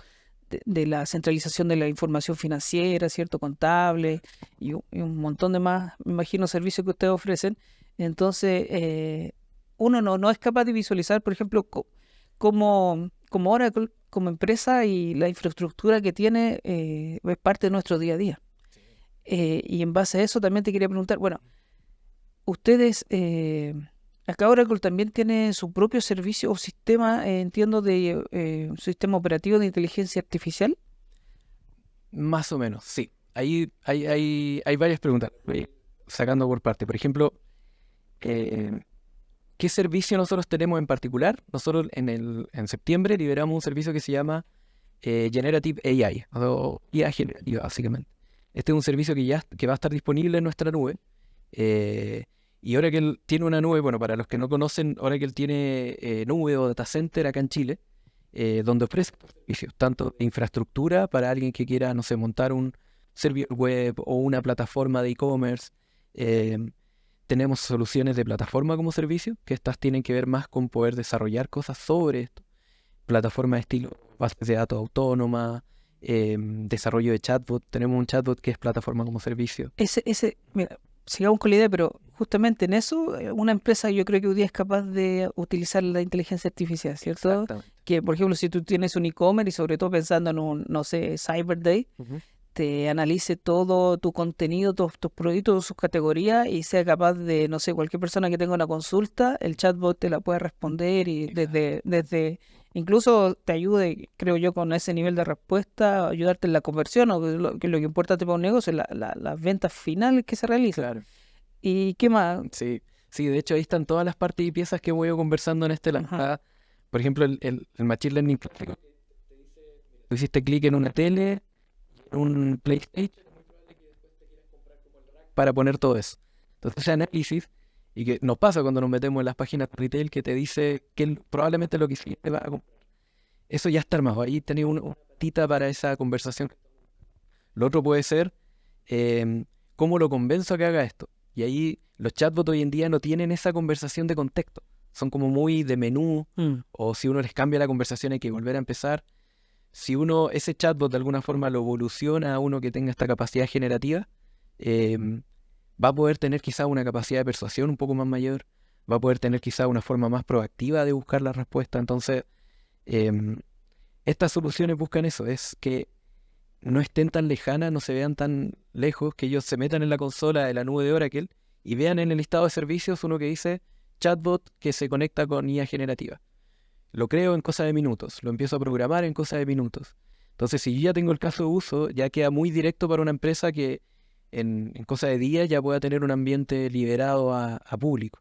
la centralización de la información financiera, cierto, contable, y un montón de más, me imagino, servicios que ustedes ofrecen. Entonces, uno no es capaz de visualizar, por ejemplo, como Oracle, como empresa, y la infraestructura que tiene es parte de nuestro día a día. Y en base a eso también te quería preguntar, bueno, ustedes, acá Oracle también tiene su propio servicio o sistema, entiendo, de un sistema operativo de inteligencia artificial. Más o menos, sí. Ahí hay varias preguntas, sacando por parte. Por ejemplo, ¿qué servicio nosotros tenemos en particular? Nosotros en septiembre liberamos un servicio que se llama Generative AI, o IA generativa, básicamente. Este es un servicio que va a estar disponible en nuestra nube. Y Oracle tiene una nube, bueno, para los que no conocen, Oracle tiene nube o data center acá en Chile, donde ofrece servicios, tanto de infraestructura para alguien que quiera, no sé, montar un servidor web o una plataforma de e-commerce. Tenemos soluciones de plataforma como servicio, que estas tienen que ver más con poder desarrollar cosas sobre esto. Plataformas de estilo bases de datos autónomas, desarrollo de chatbot. Tenemos un chatbot que es plataforma como servicio. Mira, sigamos con la idea, pero justamente en eso, una empresa yo creo que hoy día es capaz de utilizar la inteligencia artificial, ¿cierto? Exactamente. Que, por ejemplo, si tú tienes un e-commerce y sobre todo pensando en un, no sé, Cyber Day, te analice todo tu contenido, todos tus productos, sus categorías, y sea capaz de, no sé, cualquier persona que tenga una consulta, el chatbot te la puede responder, y desde incluso te ayude, creo yo, con ese nivel de respuesta, ayudarte en la conversión, o que lo que importa para un negocio es las ventas finales que se realizan. Claro. ¿Y qué más? Sí, de hecho ahí están todas las partes y piezas que voy conversando en este lanzada. Por ejemplo, el Machine Learning. Tú hiciste clic en una tele, en un PlayStation, para poner todo eso. Entonces ese análisis, y que nos pasa cuando nos metemos en las páginas retail, que te dice que probablemente lo que hiciste va a comprar. Eso ya está armado, ahí tenés una tita para esa conversación. Lo otro puede ser, ¿cómo lo convenzo a que haga esto? Y ahí los chatbots hoy en día no tienen esa conversación de contexto. Son como muy de menú, o si uno les cambia la conversación hay que volver a empezar. Si ese chatbot de alguna forma lo evoluciona a uno que tenga esta capacidad generativa, va a poder tener quizá una capacidad de persuasión un poco más mayor, va a poder tener quizá una forma más proactiva de buscar la respuesta. Entonces, estas soluciones buscan eso, es que no estén tan lejanas, no se vean tan lejos, que ellos se metan en la consola de la nube de Oracle y vean en el listado de servicios uno que dice chatbot que se conecta con IA generativa. Lo creo en cosa de minutos, lo empiezo a programar en cosa de minutos. Entonces, si yo ya tengo el caso de uso, ya queda muy directo para una empresa que en cosa de días ya pueda tener un ambiente liberado a público.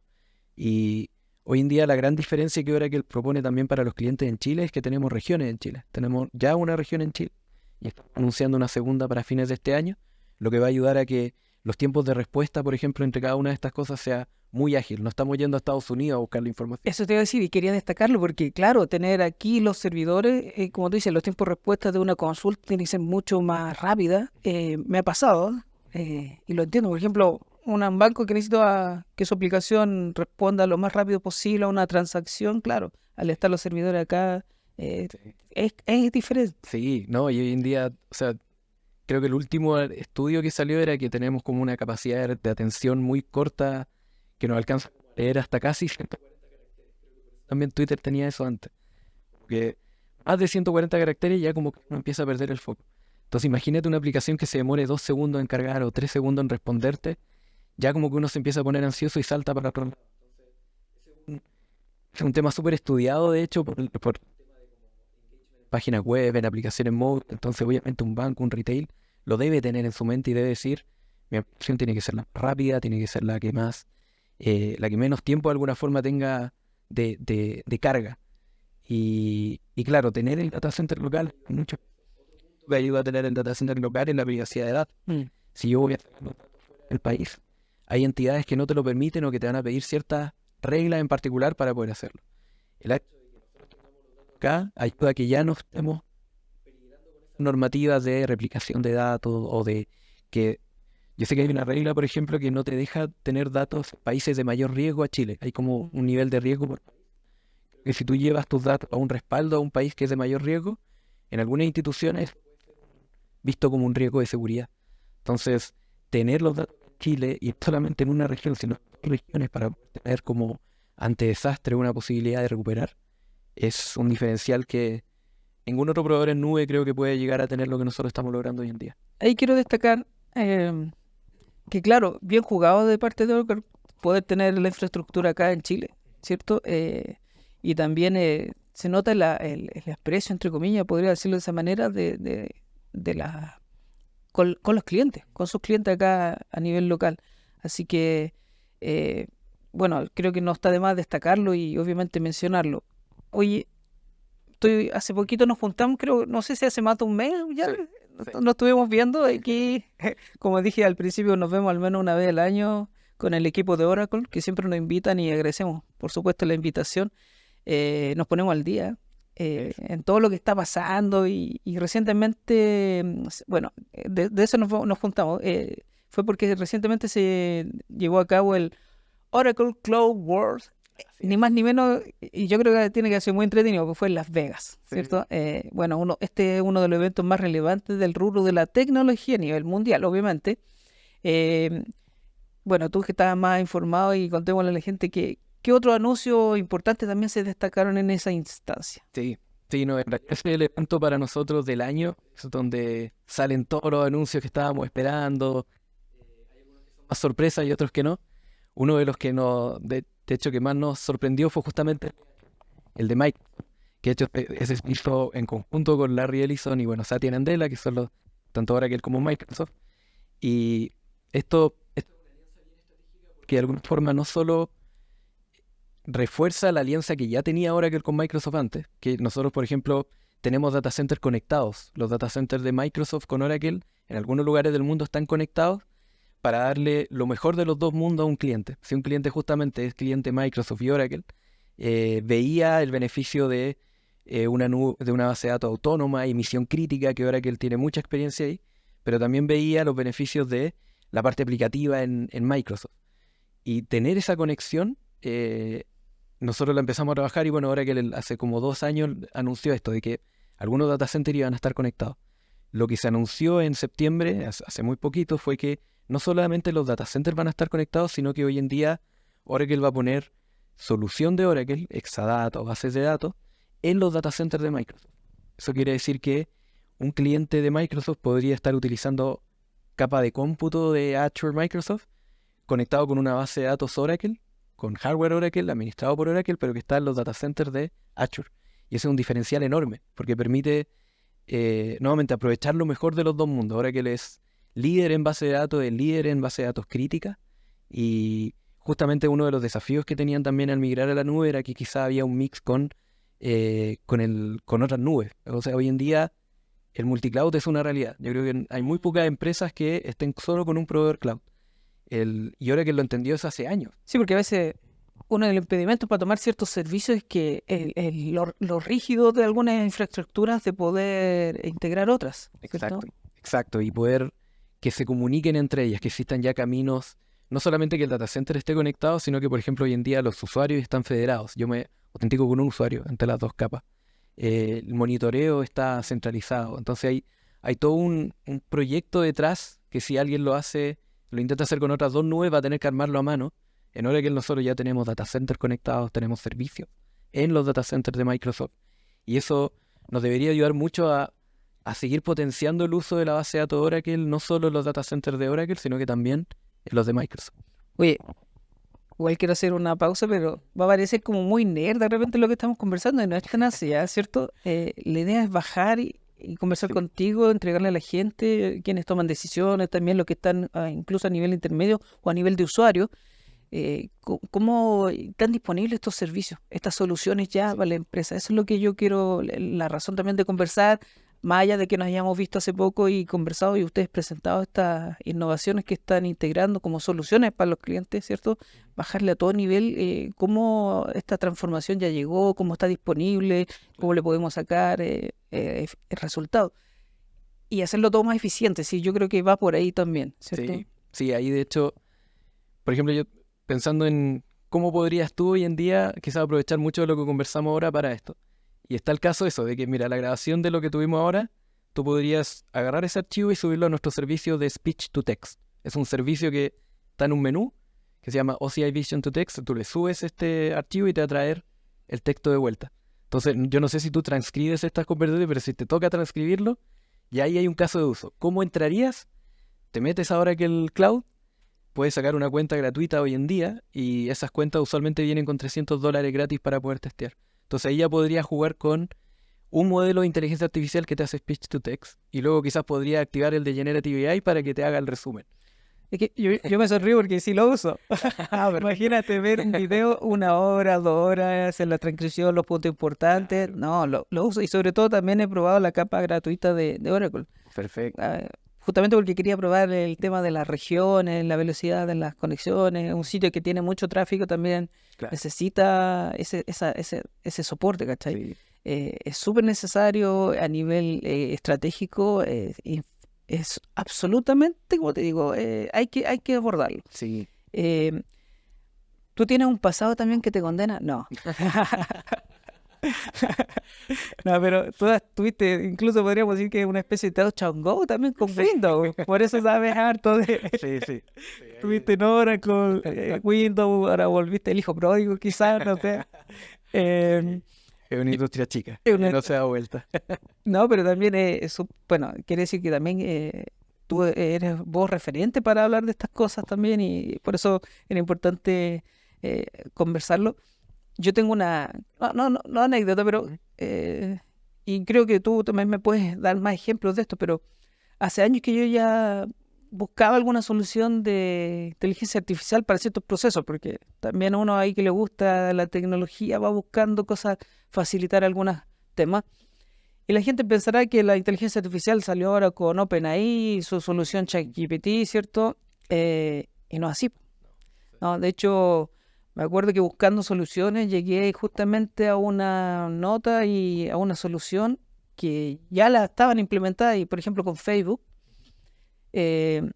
Y hoy en día la gran diferencia que Oracle propone también para los clientes en Chile es que tenemos regiones en Chile. Tenemos ya una región en Chile y estamos anunciando una segunda para fines de este año, lo que va a ayudar a que los tiempos de respuesta, por ejemplo, entre cada una de estas cosas sea muy ágil. No estamos yendo a Estados Unidos a buscar la información. Eso te iba a decir, y quería destacarlo porque, claro, tener aquí los servidores, como tú dices, los tiempos de respuesta de una consulta tienen que ser mucho más rápidas. Me ha pasado, y lo entiendo. Por ejemplo, un banco que necesita que su aplicación responda lo más rápido posible a una transacción, claro, al estar los servidores acá, Sí. es diferente. Sí, no, y hoy en día, o sea, creo que el último estudio que salió era que tenemos como una capacidad de atención muy corta que nos alcanza a leer hasta casi 140 caracteres. También Twitter tenía eso antes. Que más de 140 caracteres ya como que uno empieza a perder el foco. Entonces imagínate una aplicación que se demore 2 segundos en cargar o 3 segundos en responderte, ya como que uno se empieza a poner ansioso y salta para otro lado. Es un tema súper estudiado, de hecho, por páginas web, en aplicaciones móviles. Entonces obviamente un banco, un retail, lo debe tener en su mente y debe decir, mi aplicación tiene que ser la más rápida, tiene que ser la que más, la que menos tiempo de alguna forma tenga de carga. Y claro, tener el data center local, mucho me ayuda a tener el data center local en la privacidad de datos. Si yo voy a sacar los datos fuera del país, hay entidades que no te lo permiten o que te van a pedir ciertas reglas en particular para poder hacerlo. El hecho de que nosotros tengamos los datos acá ayuda a que ya no estemos peligrando con esas normativas de replicación de datos o de que yo sé que hay una regla, por ejemplo, que no te deja tener datos en países de mayor riesgo a Chile. Hay como un nivel de riesgo por país. Que si tú llevas tus datos a un respaldo a un país que es de mayor riesgo, en algunas instituciones visto como un riesgo de seguridad. Entonces, tener los datos en Chile y no solamente en una región, sino en otras regiones para tener como ante desastre una posibilidad de recuperar, es un diferencial que ningún otro proveedor en nube creo que puede llegar a tener lo que nosotros estamos logrando hoy en día. Ahí quiero destacar que, claro, bien jugado de parte de Oracle poder tener la infraestructura acá en Chile, ¿cierto? Y también se nota el aprecio, entre comillas, podría decirlo de esa manera, con los clientes, con sus clientes acá a nivel local. Así que, bueno, creo que no está de más destacarlo y obviamente mencionarlo. Oye, hace poquito nos juntamos, creo, no sé si hace más de un mes ya, Sí, sí. nos estuvimos viendo aquí, como dije al principio, nos vemos al menos una vez al año con el equipo de Oracle, que siempre nos invitan y agradecemos, por supuesto, la invitación. Nos ponemos al día en todo lo que está pasando y recientemente, bueno, de eso nos juntamos. Fue porque recientemente se llevó a cabo el Oracle Cloud World, ni más ni menos, y yo creo que tiene que ser muy entretenido, porque fue en Las Vegas, Sí. ¿cierto? Bueno, este es uno de los eventos más relevantes del rubro de la tecnología a nivel mundial, obviamente. Eh, bueno, tú que estás más informado y contémosle a la gente qué otros anuncios importantes también se destacaron en esa instancia. Sí, sí, no, en realidad ese es el evento para nosotros del año, es donde salen todos los anuncios que estábamos esperando. Hay algunos que son más sorpresas y otros que no. Uno de los que de hecho, que más nos sorprendió fue justamente el de Microsoft, que de hecho ese se hizo en conjunto con Larry Ellison y bueno, Satya Nadella, que son los, tanto Oracle como Microsoft. Y esto es una alianza bien estratégica porque de alguna forma no solo refuerza la alianza que ya tenía Oracle con Microsoft antes, que nosotros, por ejemplo, tenemos data centers conectados. Los data centers de Microsoft con Oracle en algunos lugares del mundo están conectados para darle lo mejor de los dos mundos a un cliente. Si un cliente justamente es cliente Microsoft y Oracle, veía el beneficio de de una base de datos autónoma y misión crítica, que Oracle tiene mucha experiencia ahí, pero también veía los beneficios de la parte aplicativa en Microsoft. Y tener esa conexión, nosotros la empezamos a trabajar y bueno, ahora que hace como 2 años anunció esto de que algunos data centers iban a estar conectados. Lo que se anunció en septiembre, hace muy poquito, fue que no solamente los data centers van a estar conectados, sino que hoy en día Oracle va a poner solución de Oracle, Exadata o bases de datos, en los data centers de Microsoft. Eso quiere decir que un cliente de Microsoft podría estar utilizando capa de cómputo de Azure Microsoft conectado con una base de datos Oracle, con hardware Oracle, administrado por Oracle, pero que está en los data centers de Azure. Y ese es un diferencial enorme, porque permite nuevamente aprovechar lo mejor de los dos mundos. Oracle es líder en base de datos, es líder en base de datos crítica, y justamente uno de los desafíos que tenían también al migrar a la nube era que quizá había un mix con otras nubes. O sea, hoy en día el multicloud es una realidad. Yo creo que hay muy pocas empresas que estén solo con un proveedor cloud. Y ahora que lo entendió es hace años. Sí, porque a veces uno de los impedimentos para tomar ciertos servicios es que lo rígido de algunas infraestructuras de poder integrar otras, ¿cierto? Exacto. Y poder que se comuniquen entre ellas, que existan ya caminos, no solamente que el data center esté conectado, sino que, por ejemplo, hoy en día los usuarios están federados. Yo me autentico con un usuario entre las dos capas. El monitoreo está centralizado. Entonces hay hay todo un proyecto detrás que si alguien lo intenta hacer con otras 2 nubes, va a tener que armarlo a mano. En hora que nosotros ya tenemos data centers conectados, tenemos servicios en los data centers de Microsoft. Y eso nos debería ayudar mucho a seguir potenciando el uso de la base de datos de Oracle, no solo en los data centers de Oracle, sino que también en los de Microsoft. Oye, igual quiero hacer una pausa, pero va a parecer como muy nerd de repente lo que estamos conversando, y no es tan así, ¿cierto? La idea es bajar y conversar contigo, entregarle a la gente, quienes toman decisiones, también los que están incluso a nivel intermedio o a nivel de usuario, cómo están disponibles estos servicios, estas soluciones ya para la empresa. Eso es lo que yo quiero, la razón también de conversar, más allá de que nos hayamos visto hace poco y conversado y ustedes presentado estas innovaciones que están integrando como soluciones para los clientes, ¿cierto? Bajarle a todo nivel cómo esta transformación ya llegó, cómo está disponible, cómo le podemos sacar el resultado. Y hacerlo todo más eficiente, sí, yo creo que va por ahí también, ¿cierto? Sí, ahí de hecho, por ejemplo, yo pensando en cómo podrías tú hoy en día quizás aprovechar mucho de lo que conversamos ahora para esto. Y está el caso eso, de que mira, la grabación de lo que tuvimos ahora, tú podrías agarrar ese archivo y subirlo a nuestro servicio de Speech to Text. Es un servicio que está en un menú que se llama OCI Vision to Text. Tú le subes este archivo y te va a traer el texto de vuelta. Entonces, yo no sé si tú transcribes estas conversaciones, pero si te toca transcribirlo, ya ahí hay un caso de uso. ¿Cómo entrarías? Te metes ahora que el cloud, puedes sacar una cuenta gratuita hoy en día y esas cuentas usualmente vienen con $300 gratis para poder testear. Entonces ahí ya podrías jugar con un modelo de inteligencia artificial que te hace speech to text y luego quizás podría activar el de Generative AI para que te haga el resumen. Es que yo me sonrío porque sí lo uso. Imagínate ver un video 1 hora, 2 horas, hacer la transcripción, los puntos importantes. No, lo uso y sobre todo también he probado la capa gratuita de Oracle. Perfecto. Justamente porque quería probar el tema de las regiones, la velocidad de las conexiones. Un sitio que tiene mucho tráfico también necesita ese soporte, ¿cachai? Sí. Es súper necesario a nivel estratégico. Es absolutamente, como te digo, hay que abordarlo. Sí. ¿Tú tienes un pasado también que te condena? No. No, pero tú tuviste, incluso podríamos decir que es una especie de touch and go también con Windows. Por eso sabes harto de... Sí. Tuviste en Oracle, Windows, ahora volviste el hijo pródigo quizás, no sé. Es una industria chica, no se da vuelta. No, pero también bueno, quiere decir que también tú eres vos referente para hablar de estas cosas también y por eso era importante conversarlo. Yo tengo una, no anécdota, pero y creo que tú también me puedes dar más ejemplos de esto, pero hace años que yo ya buscaba alguna solución de inteligencia artificial para ciertos procesos, porque también uno ahí que le gusta la tecnología va buscando cosas, facilitar algunos temas. Y la gente pensará que la inteligencia artificial salió ahora con OpenAI, su solución ChatGPT, ¿cierto? Y no es así. No, de hecho, me acuerdo que buscando soluciones llegué justamente a una nota y a una solución que ya la estaban implementadas y, por ejemplo, con Facebook. Yo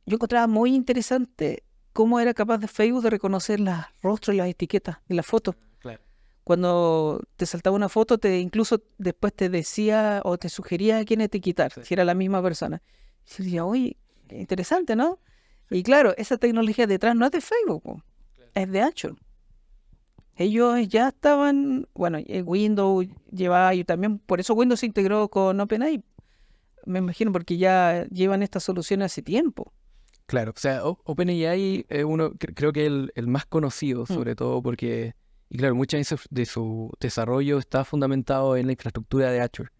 encontraba muy interesante cómo era capaz de Facebook de reconocer los rostros y las etiquetas en las fotos. Claro. Cuando te saltaba una foto, incluso después te decía o te sugería a quién etiquetar, si era la misma persona. Y yo decía, oye, interesante, ¿no? Y claro, esa tecnología detrás no es de Facebook, es de Azure. Ellos ya estaban, bueno, Windows llevaba, y también por eso Windows se integró con OpenAI. Me imagino porque ya llevan estas soluciones hace tiempo. Claro, o sea, OpenAI es creo que el más conocido, sobre todo porque, y claro, mucho de su desarrollo está fundamentado en la infraestructura de Azure.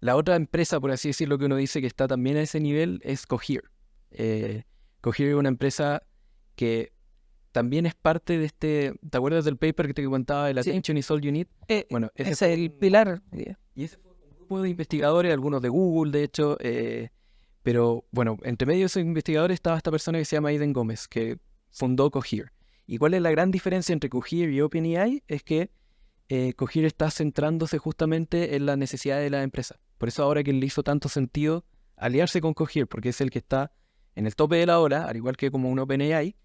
La otra empresa, por así decirlo, que uno dice que está también a ese nivel es Cohere. Cohere es una empresa que también es parte de este, ¿te acuerdas del paper que te comentaba, el Attention is all you need? Bueno, ese es el pilar. Y ese fue un grupo de investigadores, algunos de Google, de hecho, pero bueno, entre medio de esos investigadores estaba esta persona que se llama Aidan Gómez, que fundó Cohere. ¿Y cuál es la gran diferencia entre Cohere y OpenAI? Es que Cohere está centrándose justamente en las necesidades de la empresa. Por eso ahora que le hizo tanto sentido aliarse con Cohere, porque es el que está en el tope de la ola, al igual que como un OpenAI,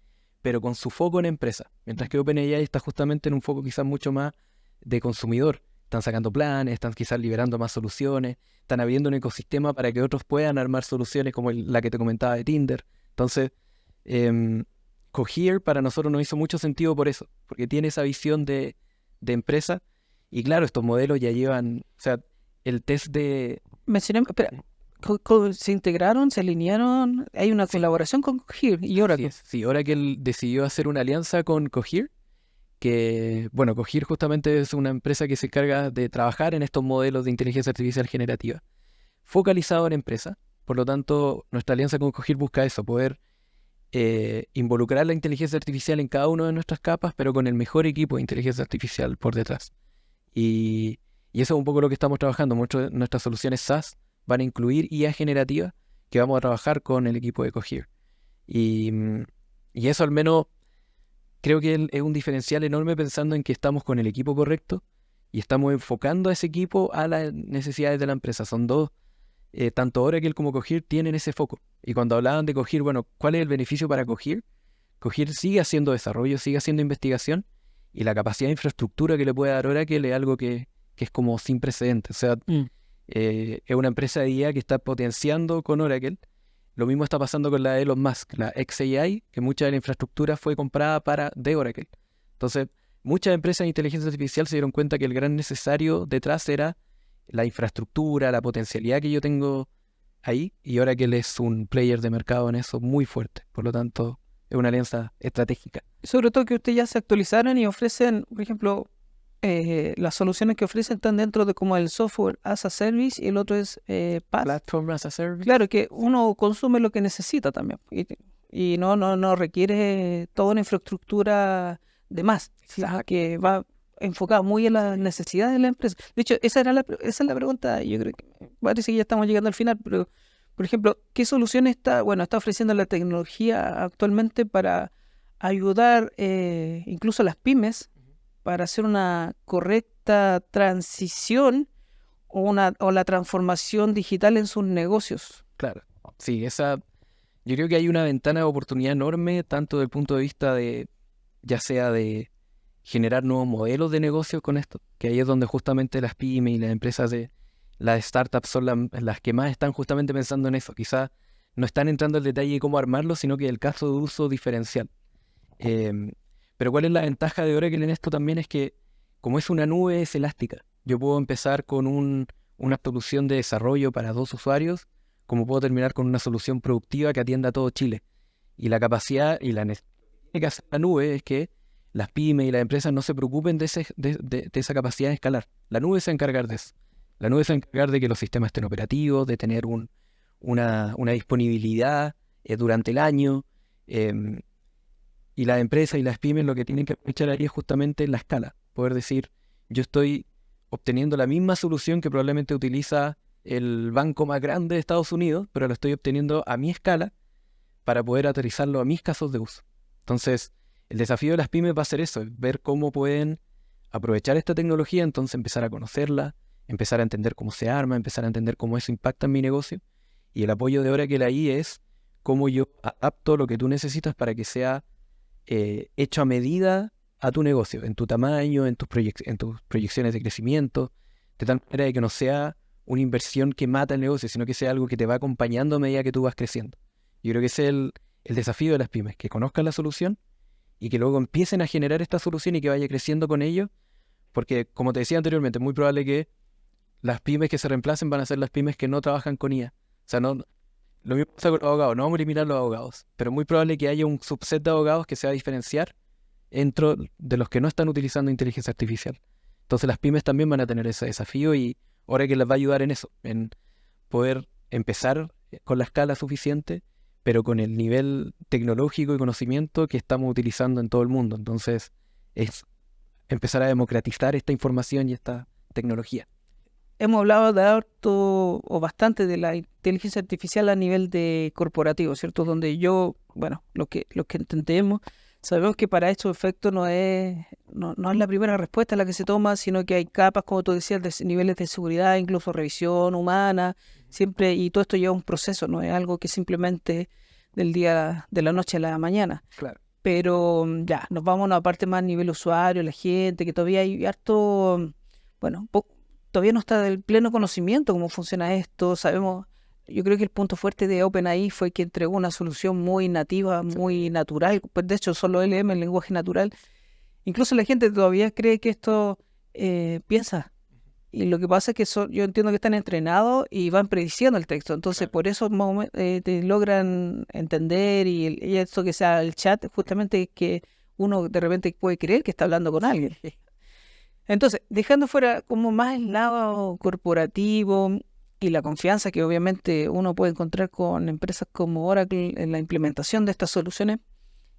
pero con su foco en empresa. Mientras que OpenAI está justamente en un foco quizás mucho más de consumidor. están sacando planes, están quizás liberando más soluciones, están abriendo un ecosistema para que otros puedan armar soluciones como la que te comentaba de Tinder. Entonces, Cohere para nosotros nos hizo mucho sentido por eso, porque tiene esa visión de empresa. Y claro, estos modelos ya llevan, o sea, el test de... Mencioné, espera, ¿se integraron, se alinearon? Hay una colaboración con Cohere y Oracle. Sí, Oracle decidió hacer una alianza con Cohere, que, bueno, Cohere justamente es una empresa que se encarga de trabajar en estos modelos de inteligencia artificial generativa, focalizado en empresa. Por lo tanto, nuestra alianza con Cohere busca eso, poder involucrar la inteligencia artificial en cada una de nuestras capas, pero con el mejor equipo de inteligencia artificial por detrás. Y eso es un poco lo que estamos trabajando. Nuestras soluciones SaaS van a incluir IA generativa que vamos a trabajar con el equipo de Cohere. Y eso al menos creo que es un diferencial enorme pensando en que estamos con el equipo correcto y estamos enfocando a ese equipo a las necesidades de la empresa. Son dos, tanto Oracle como Cohere tienen ese foco. Y cuando hablaban de Cohere, bueno, ¿cuál es el beneficio para Cohere? Cohere sigue haciendo desarrollo, sigue haciendo investigación y la capacidad de infraestructura que le puede dar Oracle es algo que es como sin precedentes. O sea, es una empresa de IA que está potenciando con Oracle. Lo mismo está pasando con la de Elon Musk, la xAI, que mucha de la infraestructura fue comprada de Oracle. Entonces, muchas empresas de inteligencia artificial se dieron cuenta que el gran necesario detrás era la infraestructura, la potencialidad que yo tengo ahí, y Oracle es un player de mercado en eso muy fuerte. Por lo tanto, es una alianza estratégica. Sobre todo que ustedes ya se actualizaron y ofrecen, por ejemplo, las soluciones que ofrecen están dentro de como el software as a service y el otro es PaaS. Platform as a service. Claro, que uno consume lo que necesita también y no requiere toda una infraestructura de más, que va enfocado muy en las necesidades de la empresa. De hecho, esa es la pregunta. Yo creo que parece que ya estamos llegando al final, pero por ejemplo, ¿qué solución está ofreciendo la tecnología actualmente para ayudar incluso a las pymes para hacer una correcta transición o la transformación digital en sus negocios? Claro, sí, yo creo que hay una ventana de oportunidad enorme, tanto desde el punto de vista de, ya sea de generar nuevos modelos de negocios con esto, que ahí es donde justamente las pymes y las empresas las startups son las que más están justamente pensando en eso. Quizás no están entrando al detalle de cómo armarlo, sino que el caso de uso diferencial. Pero ¿cuál es la ventaja de Oracle en esto también? Es que como es una nube, es elástica. Yo puedo empezar con una solución de desarrollo para 2 usuarios, como puedo terminar con una solución productiva que atienda a todo Chile. Y la capacidad y la necesidad que hace la nube es que las pymes y las empresas no se preocupen de esa capacidad de escalar. La nube se va a encargar de eso. La nube se va a encargar de que los sistemas estén operativos, de tener una disponibilidad durante el año. Y las empresas y las pymes lo que tienen que aprovechar ahí es justamente la escala. Poder decir, yo estoy obteniendo la misma solución que probablemente utiliza el banco más grande de Estados Unidos, pero lo estoy obteniendo a mi escala para poder aterrizarlo a mis casos de uso. Entonces, el desafío de las pymes va a ser eso, ver cómo pueden aprovechar esta tecnología, entonces empezar a conocerla, empezar a entender cómo se arma, empezar a entender cómo eso impacta en mi negocio. Y el apoyo de Oracle ahí es cómo yo adapto lo que tú necesitas para que sea hecho a medida a tu negocio, en tu tamaño, en tus proyecciones de crecimiento, de tal manera de que no sea una inversión que mata el negocio, sino que sea algo que te va acompañando a medida que tú vas creciendo. Yo creo que ese es el desafío de las pymes, que conozcan la solución y que luego empiecen a generar esta solución y que vaya creciendo con ello, porque como te decía anteriormente, es muy probable que las pymes que se reemplacen van a ser las pymes que no trabajan con IA. O sea, lo mismo pasa con los abogados, no vamos a eliminar los abogados, pero es muy probable que haya un subset de abogados que se va a diferenciar dentro de los que no están utilizando inteligencia artificial. Entonces las pymes también van a tener ese desafío y Oracle les va a ayudar en eso, en poder empezar con la escala suficiente, pero con el nivel tecnológico y conocimiento que estamos utilizando en todo el mundo. Entonces es empezar a democratizar esta información y esta tecnología. Hemos hablado de harto o bastante de la inteligencia artificial a nivel de corporativo, ¿cierto? Donde lo que entendemos, sabemos que para estos efectos no es la primera respuesta la que se toma, sino que hay capas, como tú decías, de niveles de seguridad, incluso revisión humana, siempre, y todo esto lleva un proceso, no es algo que simplemente del día de la noche a la mañana. Claro. Pero ya, nos vamos a una parte más a nivel usuario, la gente, que todavía hay harto bueno, todavía no está del pleno conocimiento cómo funciona esto. Sabemos, yo creo que el punto fuerte de OpenAI fue que entregó una solución muy nativa, muy natural. Pues de hecho, solo LM, el lenguaje natural. Incluso la gente todavía cree que esto piensa. Y lo que pasa es que yo entiendo que están entrenados y van prediciendo el texto. Entonces, por eso te logran entender y esto que sea el chat, justamente que uno de repente puede creer que está hablando con alguien. Entonces, dejando fuera como más el lado corporativo y la confianza que obviamente uno puede encontrar con empresas como Oracle en la implementación de estas soluciones,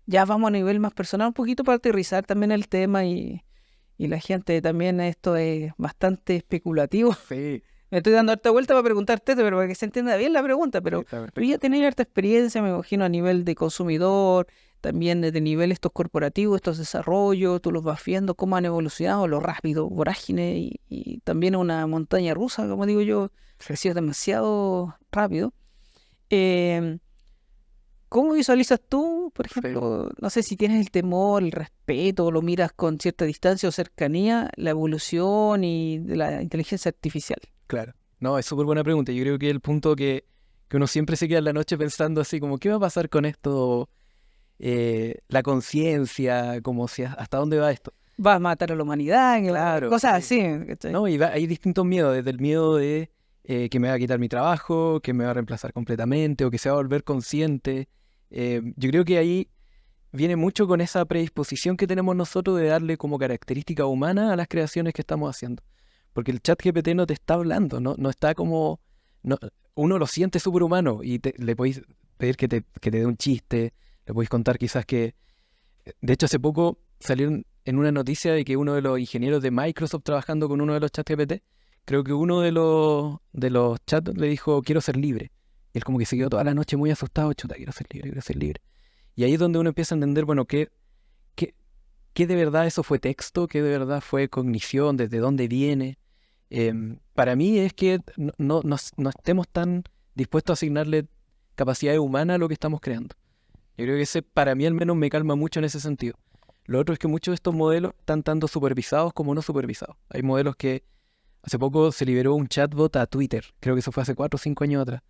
ya vamos a nivel más personal un poquito para aterrizar también el tema y la gente también esto es bastante especulativo. Sí, Me estoy dando harta vuelta para preguntarte, pero para que se entienda bien la pregunta, pero está tú perfecto. ya tenés harta experiencia, me imagino, a nivel de consumidor, también de nivel estos corporativos, estos desarrollos, tú los vas viendo, cómo han evolucionado, lo rápido, vorágine, y también una montaña rusa, como digo yo, ha sido demasiado rápido. Eh, ¿Cómo visualizas tú, por ejemplo, no sé si tienes el temor, el respeto, o lo miras con cierta distancia o cercanía, la evolución y de la inteligencia artificial? Claro. No, es súper buena pregunta. Yo creo que el punto que uno siempre se queda en la noche pensando así como, ¿qué va a pasar con esto? La conciencia, como si hasta dónde va esto. Va a matar a la humanidad, Claro, cosas sí. así, ¿cachai? No, hay distintos miedos, desde el miedo de que me va a quitar mi trabajo, que me va a reemplazar completamente o que se va a volver consciente. Yo creo que ahí viene mucho con esa predisposición que tenemos nosotros de darle como característica humana a las creaciones que estamos haciendo. Porque el chat GPT no te está hablando, no está como... no- uno lo siente súper humano y le podéis pedir que te dé un chiste, le podéis contar quizás que... De hecho, hace poco salió en una noticia de que uno de los ingenieros de Microsoft trabajando con uno de los chats GPT, creo que uno de los chats le dijo, quiero ser libre. Y él como que se quedó toda la noche muy asustado, chuta, quiero ser libre, quiero ser libre. Y ahí es donde uno empieza a entender, bueno, qué, qué de verdad eso fue texto, qué de verdad fue cognición, desde dónde viene. Para mí es que no estemos tan dispuestos a asignarle capacidad humana a lo que estamos creando. Yo creo que ese, para mí al menos, me calma mucho en ese sentido. Lo otro es que muchos de estos modelos están tanto supervisados como no supervisados. Hay modelos que hace poco se liberó un chatbot a Twitter, creo que eso fue hace 4 o 5 años atrás,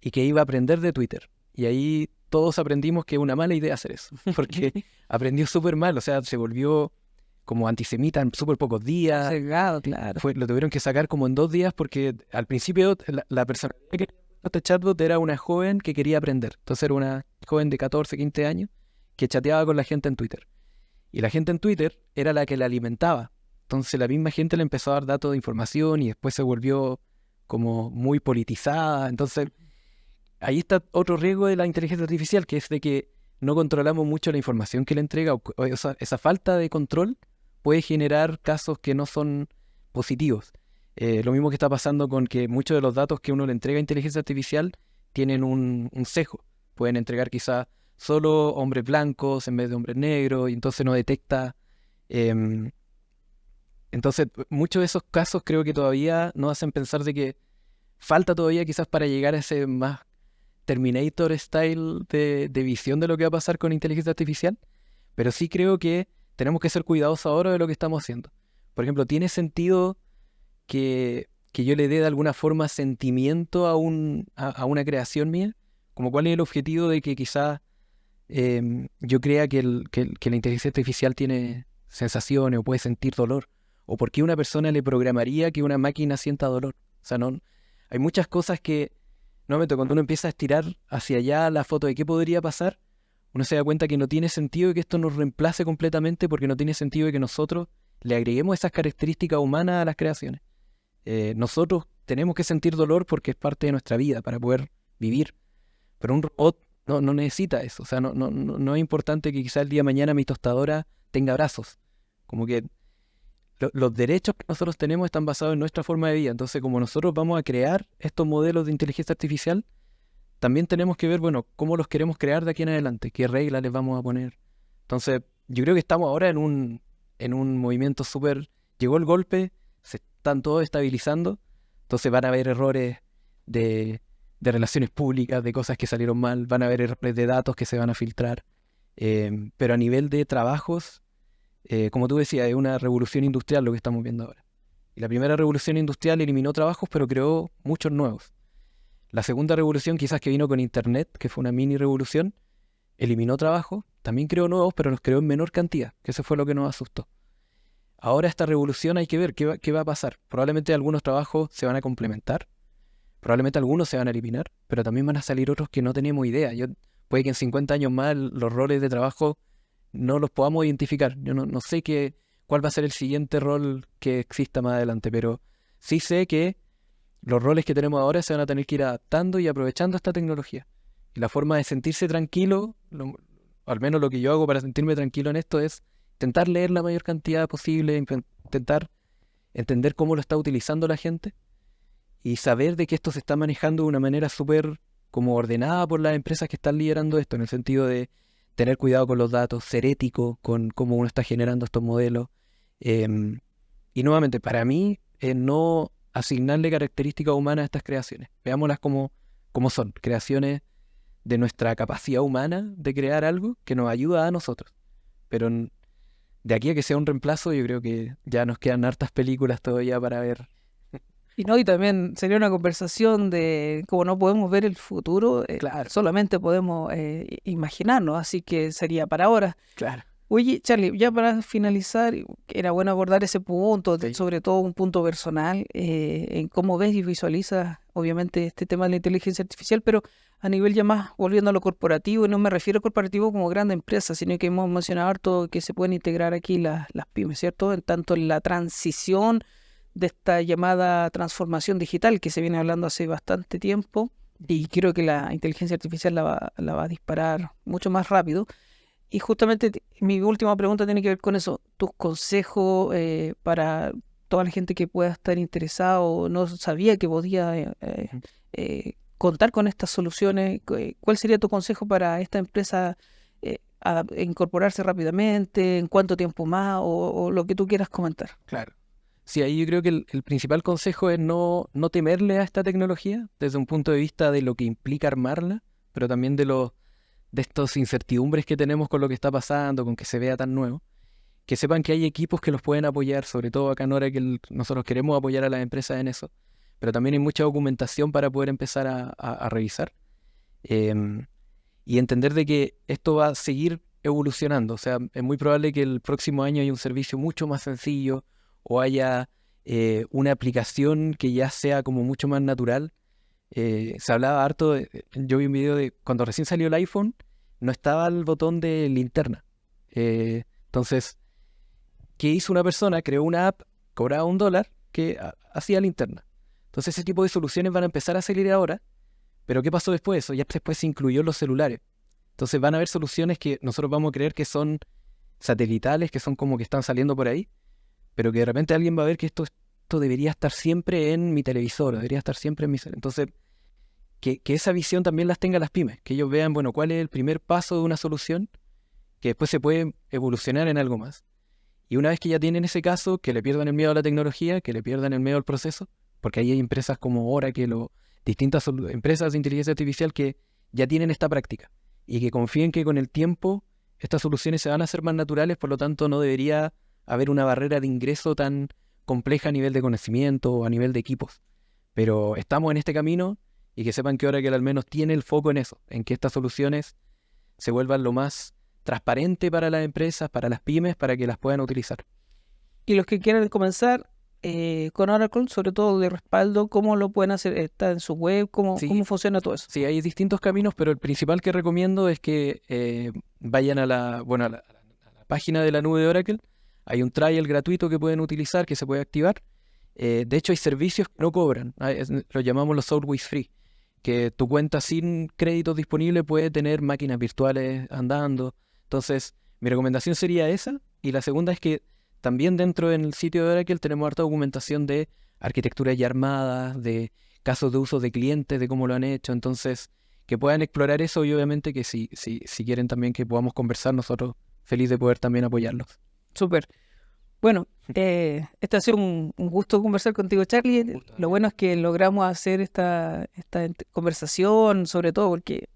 y que iba a aprender de Twitter. Y ahí todos aprendimos que es una mala idea hacer eso, porque aprendió súper mal, o sea, se volvió como antisemita en súper pocos días. Sesgado, claro. Lo tuvieron que sacar como en 2 días porque al principio la persona que creó este chatbot era una joven que quería aprender. Entonces era una joven de 14, 15 años que chateaba con la gente en Twitter. Y la gente en Twitter era la que la alimentaba. Entonces la misma gente le empezó a dar datos de información y después se volvió como muy politizada. Entonces ahí está otro riesgo de la inteligencia artificial, que es de que no controlamos mucho la información que le entrega, o esa falta de control puede generar casos que no son positivos. Lo mismo que está pasando con que muchos de los datos que uno le entrega a inteligencia artificial tienen un sesgo. Pueden entregar quizás solo hombres blancos en vez de hombres negros, y entonces no detecta. em, entonces, muchos de esos casos creo que todavía nos hacen pensar de que falta todavía quizás para llegar a ese más Terminator style de visión de lo que va a pasar con inteligencia artificial, pero sí creo que tenemos que ser cuidadosos ahora de lo que estamos haciendo. Por ejemplo, ¿tiene sentido que yo le dé de alguna forma sentimiento a una creación mía? Como cuál es el objetivo de que quizás yo crea que la inteligencia artificial tiene sensaciones o puede sentir dolor. ¿O por qué una persona le programaría que una máquina sienta dolor? O sea, no, hay muchas cosas que, nuevamente, cuando uno empieza a estirar hacia allá la foto de qué podría pasar, uno se da cuenta que no tiene sentido que esto nos reemplace completamente, porque no tiene sentido de que nosotros le agreguemos esas características humanas a las creaciones. Nosotros tenemos que sentir dolor porque es parte de nuestra vida para poder vivir, pero un robot no necesita eso. O sea, no es importante que quizá el día de mañana mi tostadora tenga brazos. Como que los derechos que nosotros tenemos están basados en nuestra forma de vida. Entonces, como nosotros vamos a crear estos modelos de inteligencia artificial, también tenemos que ver, bueno, cómo los queremos crear de aquí en adelante, qué reglas les vamos a poner. Entonces, yo creo que estamos ahora en un movimiento súper... Llegó el golpe, se están todos estabilizando, entonces van a haber errores de relaciones públicas, de cosas que salieron mal, van a haber errores de datos que se van a filtrar. Pero a nivel de trabajos, como tú decías, es una revolución industrial lo que estamos viendo ahora. Y la primera revolución industrial eliminó trabajos, pero creó muchos nuevos. La segunda revolución, quizás que vino con Internet, que fue una mini revolución, eliminó trabajos, también creó nuevos, pero los creó en menor cantidad, que eso fue lo que nos asustó. Ahora esta revolución hay que ver qué va a pasar. Probablemente algunos trabajos se van a complementar, probablemente algunos se van a eliminar, pero también van a salir otros que no tenemos idea. Puede que en 50 años más los roles de trabajo no los podamos identificar. Yo no sé cuál va a ser el siguiente rol que exista más adelante, pero sí sé que los roles que tenemos ahora se van a tener que ir adaptando y aprovechando esta tecnología. Y la forma de sentirse tranquilo, al menos lo que yo hago para sentirme tranquilo en esto es intentar leer la mayor cantidad posible, intentar entender cómo lo está utilizando la gente y saber de que esto se está manejando de una manera súper como ordenada por las empresas que están liderando esto, en el sentido de tener cuidado con los datos, ser ético con cómo uno está generando estos modelos. Y nuevamente, para mí, no asignarle características humanas a estas creaciones. Veámoslas como son, creaciones de nuestra capacidad humana de crear algo que nos ayuda a nosotros. Pero de aquí a que sea un reemplazo, yo creo que ya nos quedan hartas películas todavía para ver. Y también sería una conversación de cómo no podemos ver el futuro, Claro, solamente podemos imaginarnos, así que sería para ahora. claro. Oye, Charlie, ya para finalizar, era bueno abordar ese punto, Sí. sobre todo un punto personal, en cómo ves y visualizas, obviamente, este tema de la inteligencia artificial, pero a nivel ya más volviendo a lo corporativo, y no me refiero a corporativo como grande empresa, sino que hemos mencionado harto que se pueden integrar aquí las pymes, ¿cierto? En tanto en la transición de esta llamada transformación digital que se viene hablando hace bastante tiempo, y creo que la inteligencia artificial la va a disparar mucho más rápido. Y justamente mi última pregunta tiene que ver con eso. Tus consejos para toda la gente que pueda estar interesada o no sabía que podía Ujú. contar con estas soluciones. ¿Cuál sería tu consejo para esta empresa a incorporarse rápidamente? ¿En cuánto tiempo más? O lo que tú quieras comentar. Claro. Sí, ahí yo creo que el principal consejo es no temerle a esta tecnología desde un punto de vista de lo que implica armarla, pero también de estas incertidumbres que tenemos con lo que está pasando, con que se vea tan nuevo. Que sepan que hay equipos que los pueden apoyar, sobre todo acá en Oracle nosotros queremos apoyar a las empresas en eso, pero también hay mucha documentación para poder empezar a revisar. Em, y entender de que esto va a seguir evolucionando. O sea, es muy probable que el próximo año haya un servicio mucho más sencillo o haya una aplicación que ya sea como mucho más natural. Se hablaba harto, yo vi un video de cuando recién salió el iPhone, no estaba el botón de linterna. Entonces, ¿qué hizo una persona? Creó una app, cobraba $1 que hacía linterna. Entonces, ese tipo de soluciones van a empezar a salir ahora. Pero ¿qué pasó después de eso? Ya después se incluyó en los celulares. Entonces van a haber soluciones que nosotros vamos a creer que son satelitales, que son como que están saliendo por ahí, pero que de repente alguien va a ver que esto debería estar siempre en mi televisor, debería estar siempre en mi celular. Entonces, que esa visión también las tengan las pymes, que ellos vean, bueno, cuál es el primer paso de una solución, que después se puede evolucionar en algo más. Y una vez que ya tienen ese caso, que le pierdan el miedo a la tecnología, que le pierdan el miedo al proceso, porque ahí hay empresas como Oracle o distintas empresas de inteligencia artificial que ya tienen esta práctica y que confíen que con el tiempo estas soluciones se van a hacer más naturales, por lo tanto no debería haber una barrera de ingreso tan compleja a nivel de conocimiento o a nivel de equipos. Pero estamos en este camino y que sepan que Oracle al menos tiene el foco en eso, en que estas soluciones se vuelvan lo más transparente para las empresas, para las pymes, para que las puedan utilizar. Y los que quieran comenzar con Oracle, sobre todo de respaldo, ¿cómo lo pueden hacer? ¿Está en su web? ¿Cómo Sí, funciona todo eso? sí, hay distintos caminos, pero el principal que recomiendo es que vayan a a la página de la nube de Oracle. Hay un trial gratuito que pueden utilizar, que se puede activar. De hecho, hay servicios que no cobran. Lo llamamos los Always Free, que tu cuenta sin créditos disponibles puede tener máquinas virtuales andando. Entonces, mi recomendación sería esa. Y la segunda es que también dentro del sitio de Oracle tenemos harta documentación de arquitecturas ya armadas, de casos de uso de clientes, de cómo lo han hecho. Entonces, que puedan explorar eso y obviamente que si quieren también que podamos conversar, nosotros feliz de poder también apoyarlos. Súper. Bueno, Este ha sido un gusto conversar contigo, Charlie. Lo bueno es que logramos hacer esta conversación, sobre todo porque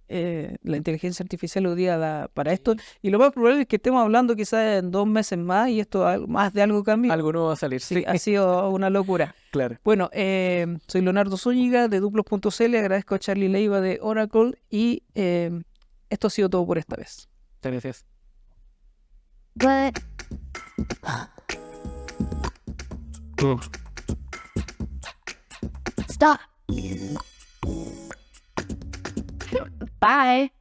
la inteligencia artificial hoy día da para esto. Y lo más probable es que estemos hablando quizás en 2 meses más y esto más de algo cambie. Algo nuevo va a salir, sí. Sí, ha sido una locura. Claro. Bueno, soy Leonardo Zúñiga de Duplos.cl. Agradezco a Charlie Leiva de Oracle y esto ha sido todo por esta vez. Muchas gracias. Stop. Bye.